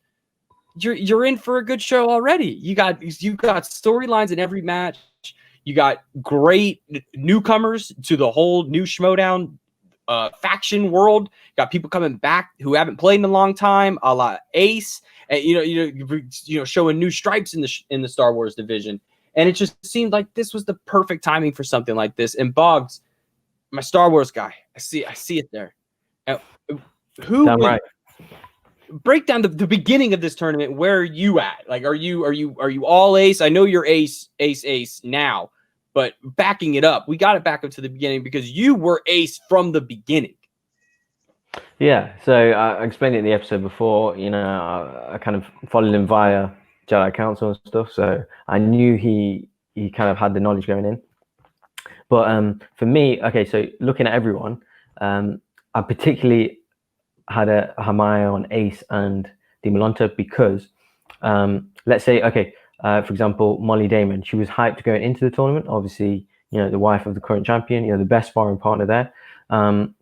you're in for a good show already. You got storylines in every match. You got great newcomers to the whole new Schmoedown faction world. You got people coming back who haven't played in a long time, a la Ace, and showing new stripes in the Star Wars division. And it just seemed like this was the perfect timing for something like this. And Bogz, my Star Wars guy, I see it there. Right. Break down the beginning of this tournament. Where are you at? Like, are you all ace? I know you're ace now, but backing it up, we got it back up to the beginning because you were ace from the beginning. Yeah. So I explained it in the episode before. I kind of followed him via Jedi Council and stuff, so I knew he kind of had the knowledge going in. But for me, okay, so looking at everyone, I particularly had my eye on Ace and Dimolanta because, let's say, for example, Molly Damon, she was hyped going into the tournament. Obviously, the wife of the current champion, the best sparring partner there. On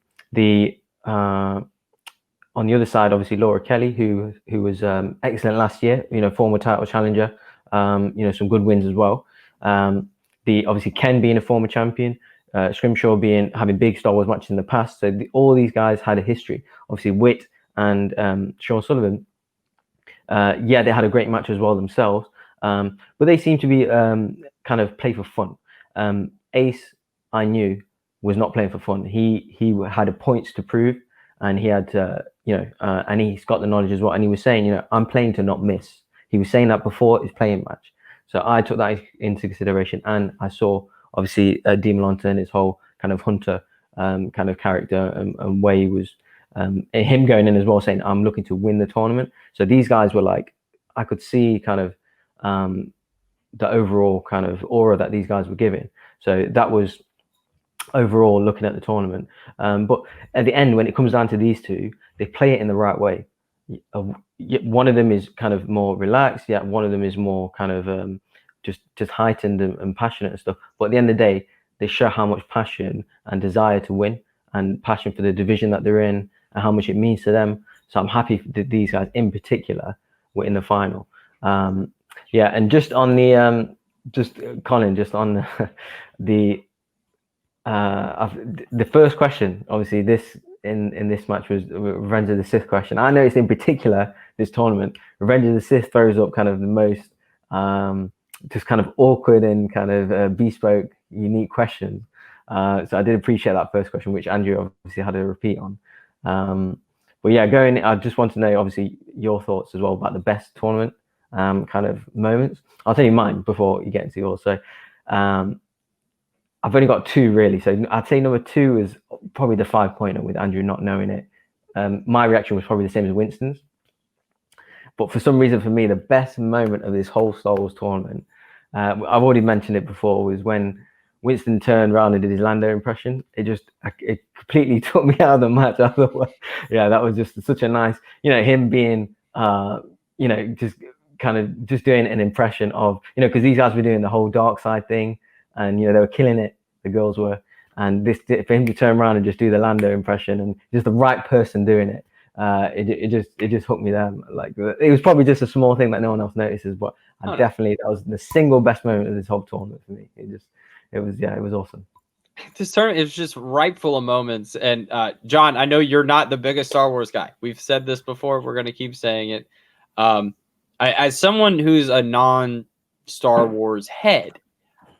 the other side, obviously, Laura Kelly, who was excellent last year, former title challenger, some good wins as well. Obviously Ken being a former champion, Scrimshaw having big Star Wars matches in the past. So all these guys had a history. Obviously Witt and Sean Sullivan, they had a great match as well themselves. But they seemed to be kind of play for fun. Ace, I knew, was not playing for fun. He had a points to prove, and he had and he's got the knowledge as well. And he was saying, I'm playing to not miss. He was saying that before his playing match. So I took that into consideration, and I saw obviously Dimolanta and his whole kind of hunter kind of character and way he was, him going in as well, saying I'm looking to win the tournament. So these guys were like, I could see kind of the overall kind of aura that these guys were giving. So that was overall looking at the tournament. But at the end, when it comes down to these two, they play it in the right way. One of them is kind of more relaxed, one of them is more kind of just heightened and passionate and stuff. But at the end of the day, they show how much passion and desire to win and passion for the division that they're in and how much it means to them. So I'm happy that these guys in particular were in the final. Yeah, and just on the Colin, just on the first question, obviously this in this match was Revenge of the Sith question. I know it's in particular this tournament. Revenge of the Sith throws up kind of the most just kind of awkward and kind of bespoke, unique questions. So I did appreciate that first question, which Andrew obviously had a repeat on. But yeah, I just want to know obviously your thoughts as well about the best tournament kind of moments. I'll tell you mine before you get into yours. So I've only got 2 really. So I'd say number 2 is probably the 5-pointer with Andrew not knowing it. My reaction was probably the same as Winston's. But for some reason, for me, the best moment of this whole Star Wars tournament, I've already mentioned it before, was when Winston turned around and did his Lando impression. It completely took me out of the match. I thought, yeah, that was just such a nice, him being, just kind of just doing an impression of, because these guys were doing the whole dark side thing, and they were killing it. The girls were, and for him to turn around and just do the Lando impression, and just the right person doing it. It just hooked me there. Like, it was probably just a small thing that no one else notices, but that was the single best moment of this whole tournament for me. It was awesome. This tournament is just ripe full of moments. And John, I know you're not the biggest Star Wars guy. We've said this before. We're going to keep saying it. As someone who's a non-Star Wars head,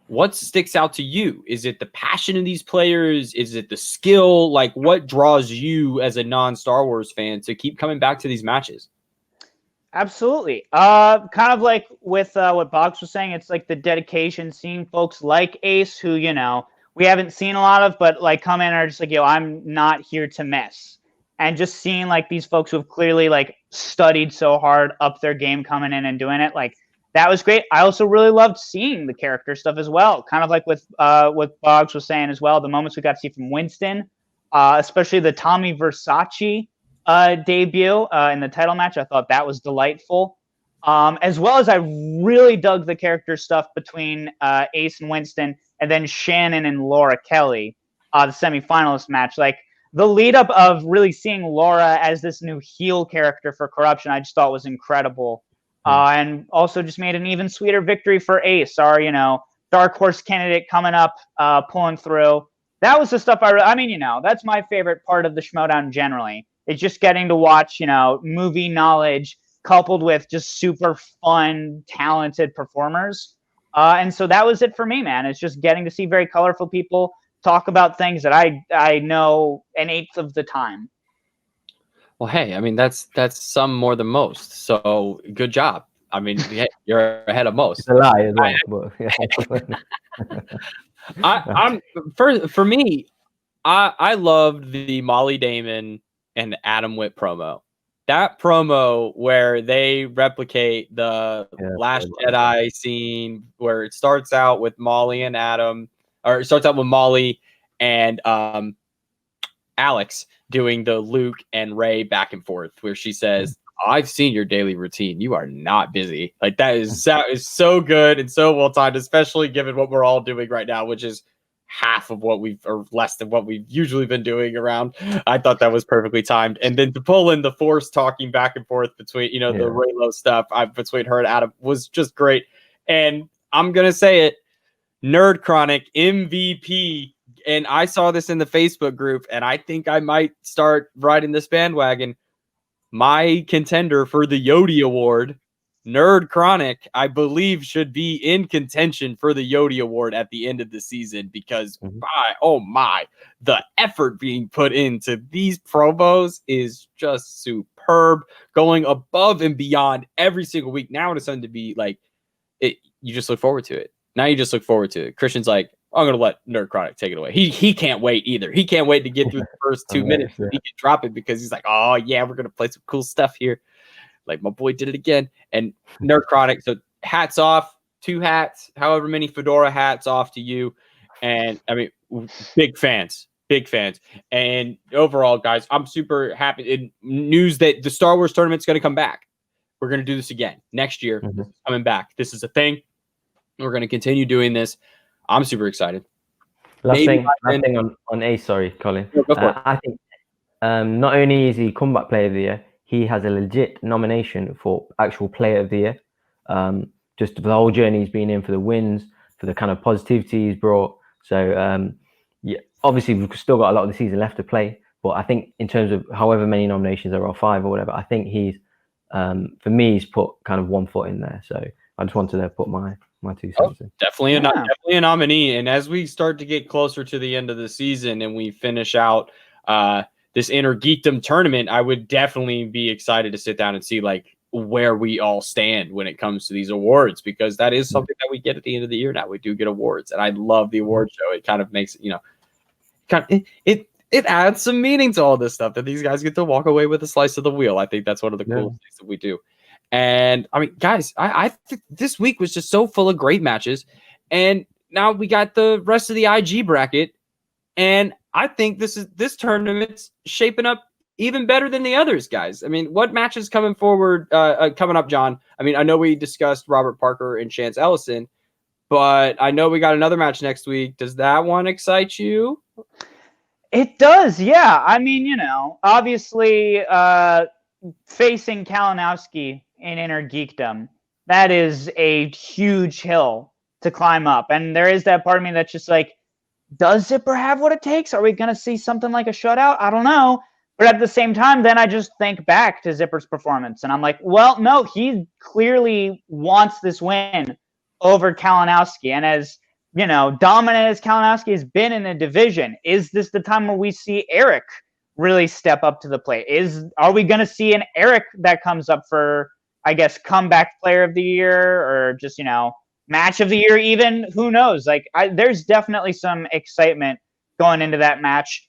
what sticks out to you? Is it the passion of these players? Is it the skill? Like, what draws you as a non-Star Wars fan to keep coming back to these matches? Absolutely. Kind of like with what Bogz was saying, it's like the dedication, seeing folks like Ace who, we haven't seen a lot of, but like come in and are just like, I'm not here to mess. And just seeing like these folks who have clearly like studied so hard, up their game, coming in and doing it, like, that was great. I also really loved seeing the character stuff as well. Kind of like with what Bogz was saying as well, the moments we got to see from Winston, especially the Tommy Versace debut in the title match. I thought that was delightful. As well as I really dug the character stuff between Ace and Winston, and then Shannon and Laura Kelly, the semifinalist match. Like, the lead up of really seeing Laura as this new heel character for Corruption, I just thought was incredible. And also just made an even sweeter victory for Ace, our, dark horse candidate coming up, pulling through. That was the stuff that's my favorite part of the Schmoedown generally. It's just getting to watch, movie knowledge coupled with just super fun, talented performers. And so that was it for me, man. It's just getting to see very colorful people talk about things that I know an eighth of the time. Well, hey, that's some more than most. So good job. You're ahead of most. It's a lie as well. For me, I loved the Molly Damon and Adam Witt promo. That promo where they replicate the Last Jedi scene, where it starts out with Molly and Adam, or it starts out with Molly and Alex doing the Luke and Rey back and forth, where she says, I've seen your daily routine. You are not busy. Like, that is so good and so well timed, especially given what we're all doing right now, which is half of what or less than what we've usually been doing around. I thought that was perfectly timed. And then to pull in the Force talking back and forth between, the Reylo stuff between her and Adam was just great. And I'm going to say it, Nerd Chronic MVP. And I saw this in the Facebook group, and I think I might start riding this bandwagon. My contender for the Yodi Award, Nerd Chronic, I believe should be in contention for the Yodi Award at the end of the season, because the effort being put into these promos is just superb, going above and beyond every single week. Now it's something to be like, you just look forward to it. Now you just look forward to it. Christian's like, I'm going to let Nerd Chronic take it away. He can't wait either. He can't wait to get through the first 2 minutes. He can drop it because he's like, oh, yeah, we're going to play some cool stuff here. Like, my boy did it again. And Nerd Chronic, so hats off, 2 hats, however many fedora hats off to you. And, big fans. And overall, guys, I'm super happy. In news that the Star Wars tournament's going to come back. We're going to do this again next year. This is coming back. This is a thing. We're going to continue doing this. I'm super excited. Last thing on Ace, sorry, Colin. Go for it. I think not only is he comeback player of the year, he has a legit nomination for actual Player of the Year. Just the whole journey he's been in, for the wins, for the kind of positivity he's brought. So yeah, obviously we've still got a lot of the season left to play, but I think in terms of however many nominations there are, 5 or whatever, I think he's for me, he's put kind of one foot in there. So I just wanted to put my 2 cents in. Definitely a nominee. And as we start to get closer to the end of the season and we finish out this InnerGeekdom tournament, I would definitely be excited to sit down and see like where we all stand when it comes to these awards, because that is something that we get at the end of the year. Now we do get awards, and I love the award show. It kind of makes it adds some meaning to all this stuff, that these guys get to walk away with a slice of the wheel. I think that's one of the coolest things that we do. And I mean, guys, I think this week was just so full of great matches, and now we got the rest of the IG bracket, and I think this tournament's shaping up even better than the others, guys. I mean, what matches coming up, John? I mean, I know we discussed Robert Parker and Chance Ellison, but I know we got another match next week. Does that one excite you? It does, yeah. I mean, obviously facing Kalinowski in InnerGeekdom, that is a huge hill to climb up. And there is that part of me that's just like, does Zipper have what it takes? Are we going to see something like a shutout? I don't know. But at the same time, then I just think back to Zipper's performance, and I'm like, well, no, he clearly wants this win over Kalinowski. And as, dominant as Kalinowski has been in the division, is this the time where we see Eric really step up to the plate? Are we going to see an Eric that comes up for, I guess, comeback player of the year, or just, match of the year even? Who knows? Like, there's definitely some excitement going into that match.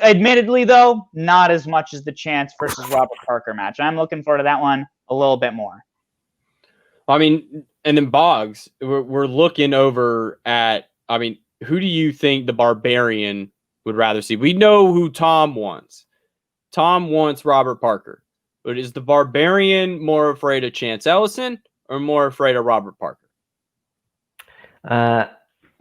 Admittedly, though, not as much as the Chance versus Robert Parker match. I'm looking forward to that one a little bit more. I mean, and then Bogz, we're looking over at, I mean, who do you think the Barbarian would rather see? We know who Tom wants. Tom wants Robert Parker. But is the Barbarian more afraid of Chance Ellison or more afraid of Robert Parker?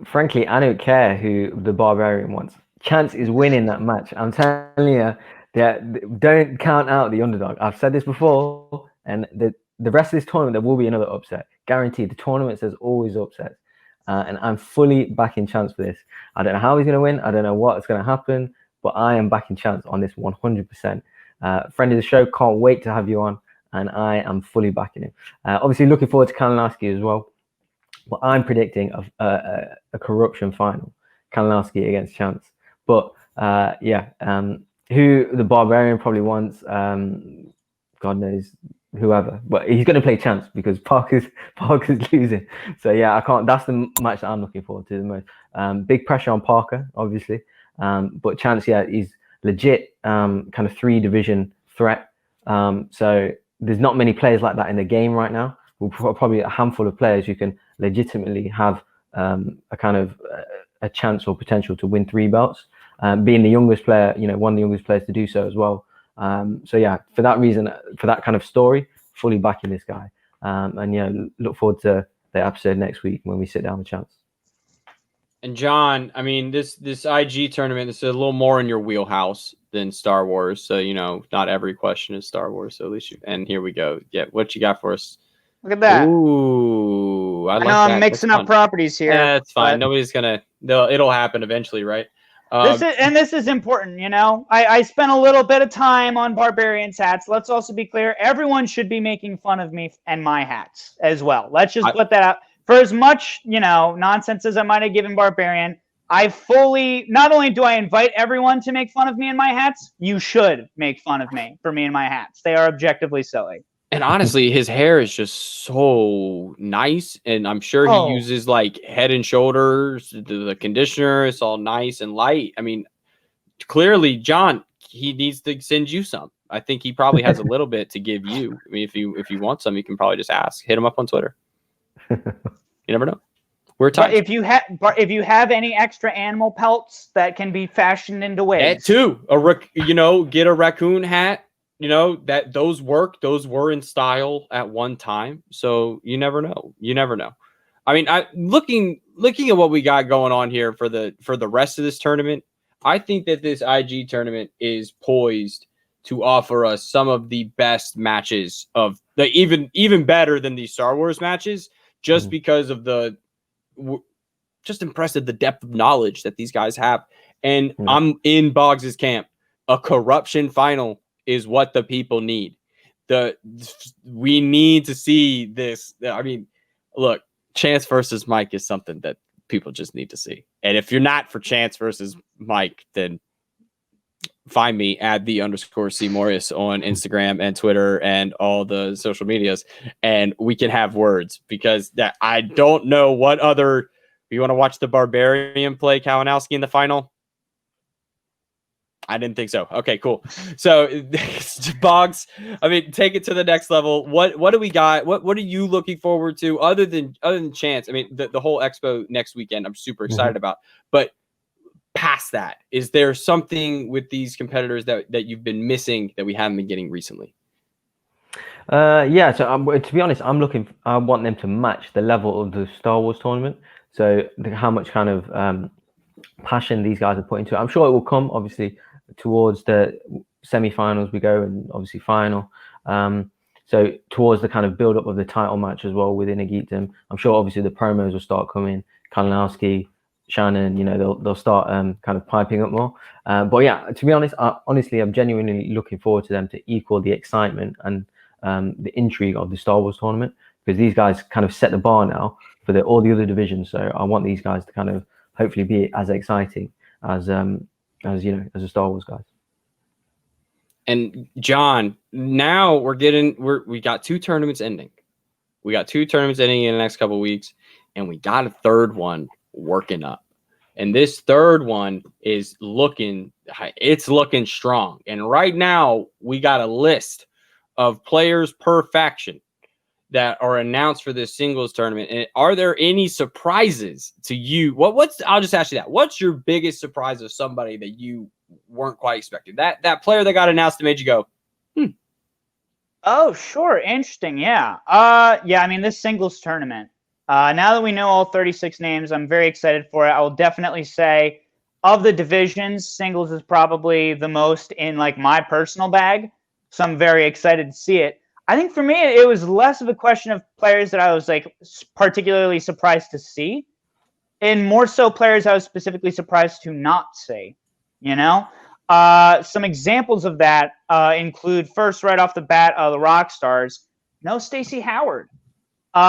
Frankly, I don't care who the Barbarian wants. Chance is winning that match. I'm telling you, don't count out the underdog. I've said this before, and the rest of this tournament, there will be another upset. Guaranteed. The tournament says always upsets. And I'm fully backing Chance for this. I don't know how he's going to win. I don't know what's going to happen, but I am backing Chance on this 100%. Friend of the show, can't wait to have you on, and I am fully backing him. Obviously, looking forward to Kalinowski as well. But I'm predicting a corruption final, Kalinowski against Chance. But who the Barbarian probably wants, God knows, whoever. But he's going to play Chance because Parker's losing. So yeah, I can't. That's the match that I'm looking forward to the most. Big pressure on Parker, obviously. But Chance, he's legit kind of 3-division threat. So there's not many players like that in the game right now. We'll probably a handful of players who can legitimately have a kind of a chance or potential to win 3 belts. Being the youngest player, one of the youngest players to do so as well. So yeah, for that reason, for that kind of story, fully backing this guy. And look forward to the episode next week when we sit down with Chance. And John, I mean, this IG tournament, this is a little more in your wheelhouse than Star Wars. So, not every question is Star Wars. So at least and here we go. Yeah, what you got for us? Look at that. Ooh, I know I'm mixing up properties here. Yeah, it's fine. Nobody's it'll happen eventually, right? This is important, I spent a little bit of time on Barbarian's hats. Let's also be clear, everyone should be making fun of me and my hats as well. Let's just put that out. For as much, nonsense as I might have given Barbarian, not only do I invite everyone to make fun of me and my hats, you should make fun of me for me and my hats. They are objectively silly. And honestly, his hair is just so nice, and I'm sure he uses like Head and Shoulders, the conditioner. It's all nice and light. I mean, clearly, John, he needs to send you some. I think he probably has a little bit to give you. I mean, if you want some, you can probably just ask. Hit him up on Twitter. You never know. We're talking. If you have any extra animal pelts that can be fashioned into wigs, that too. Get a raccoon hat. That those work. Those were in style at one time. So you never know. I mean, looking at what we got going on here for the rest of this tournament, I think that this IG tournament is poised to offer us some of the best matches of the even better than these Star Wars matches, just because of just impressive the depth of knowledge that these guys have. And I'm in Bogz's camp. A corruption final is what the people need. We need to see this. I mean, look, Chance versus Mike is something that people just need to see. And if you're not for Chance versus Mike, then find me at _C Morris on Instagram and Twitter and all the social medias, and we can have words, because that I don't know what other. You want to watch the Barbarian play Kalinowski in the final? I didn't think so. Okay, cool. So Bogz, I mean, take it to the next level. What do we got? What are you looking forward to other than Chance? I mean, the whole expo next weekend, I'm super excited about. But past that, is there something with these competitors that you've been missing that we haven't been getting recently? Yeah. So to be honest, I want them to match the level of the Star Wars tournament. So how much kind of passion these guys are putting into it. I'm sure it will come, obviously, towards the semi-finals we go, and obviously final. So towards the kind of build-up of the title match as well within InnerGeekdom, I'm sure obviously the promos will start coming. Kalinowski, Shannon, they'll start kind of piping up more. But yeah, to be honest, I'm genuinely looking forward to them to equal the excitement and the intrigue of the Star Wars tournament, because these guys kind of set the bar now for all the other divisions. So I want these guys to kind of hopefully be as exciting as the Star Wars guys. And John, now we got 2 tournaments ending. We got 2 tournaments ending in the next couple of weeks, and we got a third one working up. And this third one is looking strong. And right now we got a list of players per faction that are announced for this singles tournament. And are there any surprises to you? I'll just ask you that. What's your biggest surprise of somebody that you weren't quite expecting? That player that got announced that made you go, Oh, sure. Interesting. Yeah. Yeah, I mean, this singles tournament, now that we know all 36 names, I'm very excited for it. I will definitely say of the divisions, singles is probably the most in like my personal bag. So I'm very excited to see it. I think for me, it was less of a question of players that I was like particularly surprised to see, and more so players I was specifically surprised to not see. Some examples of that include, first, right off the bat, the rock stars. No Stacey Howard.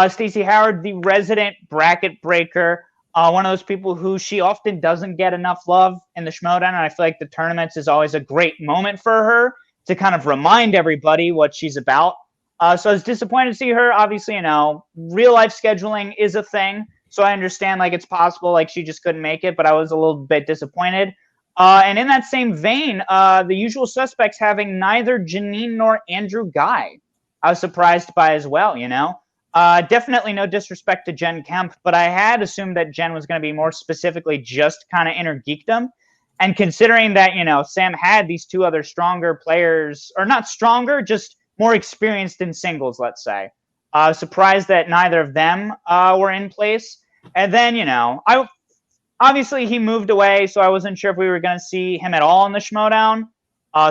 Stacey Howard, the resident bracket breaker, one of those people who she often doesn't get enough love in the Schmoedown, and I feel like the tournaments is always a great moment for her to kind of remind everybody what she's about. So I was disappointed to see her. Obviously, real life scheduling is a thing, so I understand like it's possible like she just couldn't make it, but I was a little bit disappointed. And in that same vein, the usual suspects having neither Janine nor Andrew Guy, I was surprised by as well. Definitely no disrespect to Jen Kemp, but I had assumed that Jen was going to be more specifically just kind of InnerGeekdom. And considering that, Sam had these 2 other stronger players, or not stronger, just more experienced in singles, let's say. I was surprised that neither of them were in place. And then, obviously he moved away, so I wasn't sure if we were going to see him at all in the Schmoedown.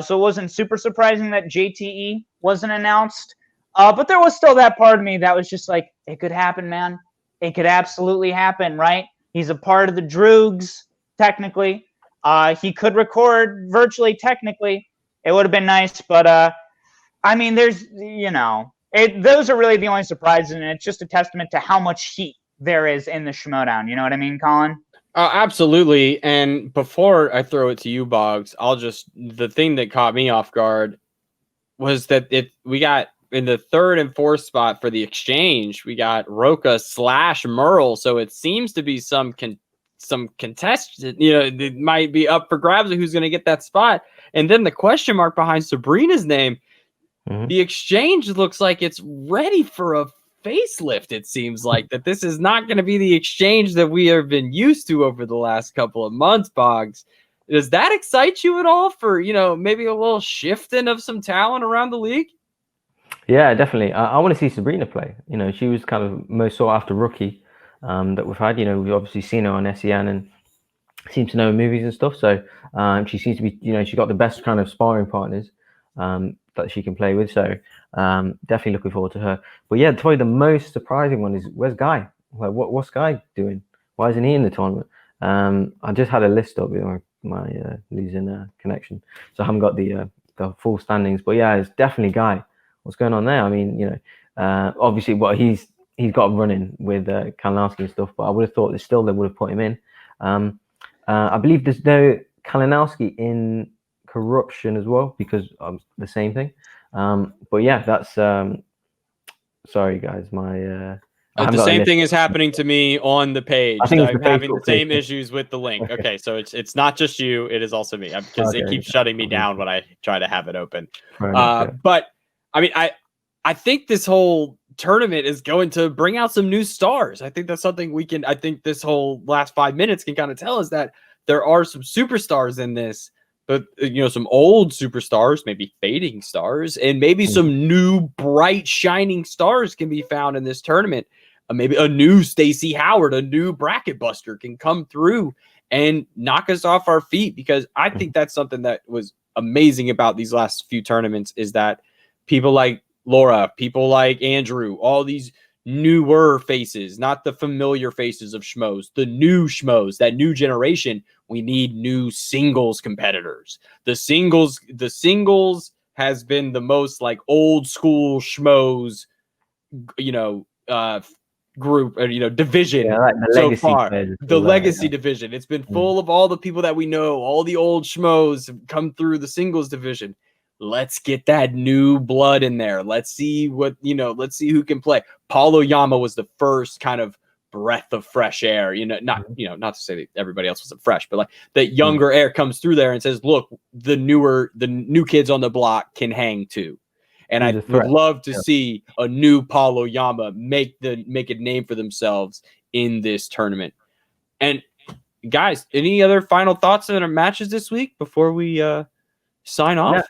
So it wasn't super surprising that JTE wasn't announced. But there was still that part of me that was just like, it could happen, man. It could absolutely happen, right? He's a part of the Droogs, technically. He could record virtually, technically. It would have been nice, but I mean, there's, those are really the only surprises, and it's just a testament to how much heat there is in the Schmoedown. You know what I mean, Colin? Absolutely. And before I throw it to you, Bogz, the thing that caught me off guard was that we got in the 3rd and 4th spot for the exchange, we got Rocha / Merle. So it seems to be some contested, it might be up for grabs of who's going to get that spot. And then the question mark behind Sabrina's name, the exchange looks like it's ready for a facelift. It seems like that this is not going to be the exchange that we have been used to over the last couple of months, Bogz. Does that excite you at all for, maybe a little shifting of some talent around the league? Yeah, definitely. I want to see Sabrina play. She was kind of most sought after rookie that we've had. We've obviously seen her on SEN and seems to know movies and stuff. So she seems to be, she got the best kind of sparring partners. that she can play with. So definitely looking forward to her. But yeah, probably the most surprising one is, where's Guy? Like, what's Guy doing? Why isn't he in the tournament? I just had a list up with my losing connection, so I haven't got the full standings. But yeah, it's definitely Guy. What's going on there? I mean, obviously what he's got running with Kalinowski and stuff, but I would have thought that still they would have put him in. I believe there's no Kalinowski in corruption as well, because the same thing. But yeah, that's sorry guys, my the same thing is happening to me on the page. I'm having the same issues with the link. Okay, so it's not just you, it is also me, because it keeps shutting me down when I try to have it open. But I mean, I think this whole tournament is going to bring out some new stars. I think that's something I think this whole last 5 minutes can kind of tell us that there are some superstars in this, but some old superstars, maybe fading stars, and maybe some new bright shining stars can be found in this tournament. Maybe a new Stacey Howard, a new bracket buster can come through and knock us off our feet, because I think that's something that was amazing about these last few tournaments, is that people like Laura, people like Andrew, all these newer faces, not the familiar faces of Schmoes, the new Schmoes, that new generation. We need new singles competitors. The singles has been the most like old school Schmoes, group, division so far. The legacy division. It's been full of all the people that we know, all the old Schmoes have come through the singles division. Let's get that new blood in there. Let's see let's see who can play. Paulo Yama was the first kind of breath of fresh air, not to say that everybody else wasn't fresh, but like that younger air comes through there and says, look, the new kids on the block can hang too. And I would love to see a new Paulo Yama make a name for themselves in this tournament. And guys, any other final thoughts on our matches this week before we sign off?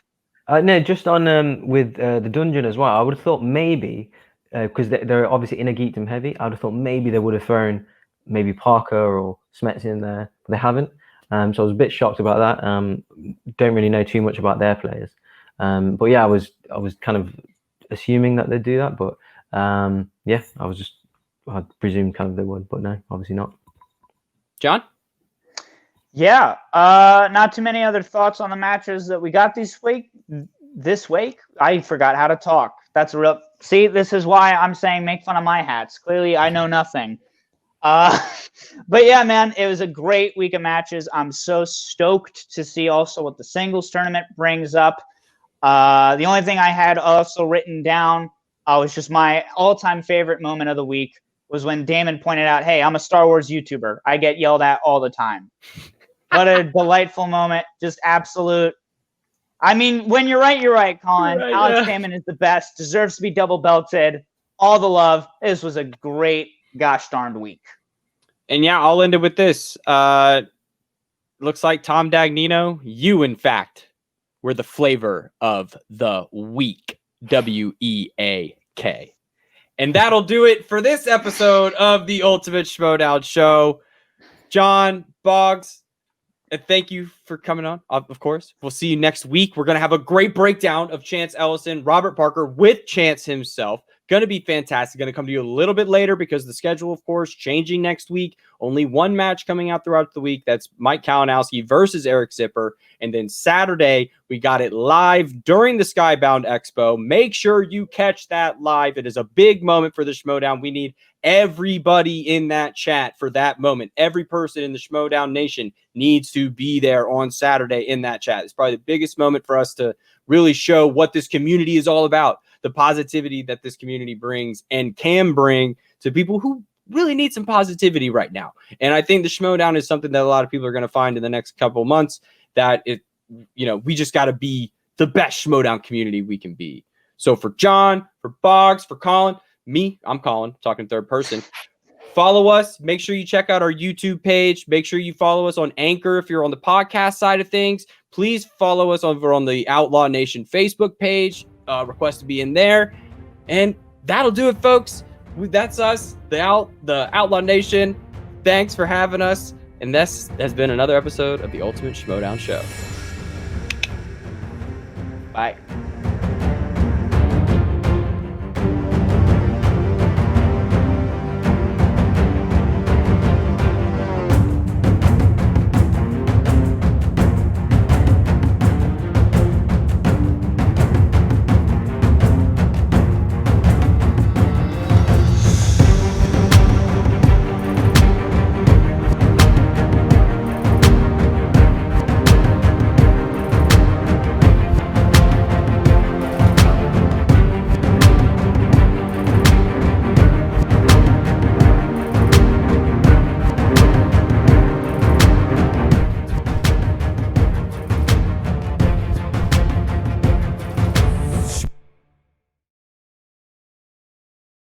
No, just on with the dungeon as well. I would have thought maybe because they're obviously InnerGeekdom heavy. I would have thought maybe they would have thrown maybe Parker or Smets in there, but they haven't. So I was a bit shocked about that. Don't really know too much about their players. But yeah, I was kind of assuming that they'd do that, but yeah, I presumed kind of they would, but no, obviously not. John? Yeah, not too many other thoughts on the matches that we got this week. I forgot how to talk. That's a real. See, this is why I'm saying make fun of my hats. Clearly, I know nothing. But yeah, man, it was a great week of matches. I'm so stoked to see also what the singles tournament brings up. The only thing I had also written down was just my all-time favorite moment of the week was when Damon pointed out, hey, I'm a Star Wars YouTuber. I get yelled at all the time. What a delightful moment. Just absolute. I mean, when you're right, Colin. Right, Alex Damon is the best. Deserves to be double belted. All the love. This was a great gosh darned week. And yeah, I'll end it with this. Looks like Tom Dagnino, you in fact were the flavor of the week. WEAK. And that'll do it for this episode of the Ultimate Schmoedown Show. John, Bogz, and thank you for coming on, of course. We'll see you next week. We're going to have a great breakdown of Chance Ellison, Robert Parker with Chance himself. Going to be fantastic. Going to come to you a little bit later because the schedule, of course, changing next week. Only one match coming out throughout the week. That's Mike Kalinowski versus Eric Zipper. And then Saturday, we got it live during the Skybound Expo. Make sure you catch that live. It is a big moment for the Schmoedown. We need everybody in that chat for that moment. Every person in the Schmoedown Nation needs to be there on Saturday in that chat. It's probably the biggest moment for us to really show what this community is all about. The positivity that this community brings and can bring to people who really need some positivity right now. And I think the Schmoedown is something that a lot of people are going to find in the next couple of months, that we just got to be the best Schmoedown community we can be. So for John, for Bogz, for Colin, me, I'm Colin, talking third person. Follow us. Make sure you check out our YouTube page. Make sure you follow us on Anchor if you're on the podcast side of things. Please follow us over on the Outlaw Nation Facebook page. Request to be in there. And that'll do it, folks. That's us, the Outlaw Nation. Thanks for having us. And this has been another episode of the Ultimate Schmoedown Show. Bye. Bye.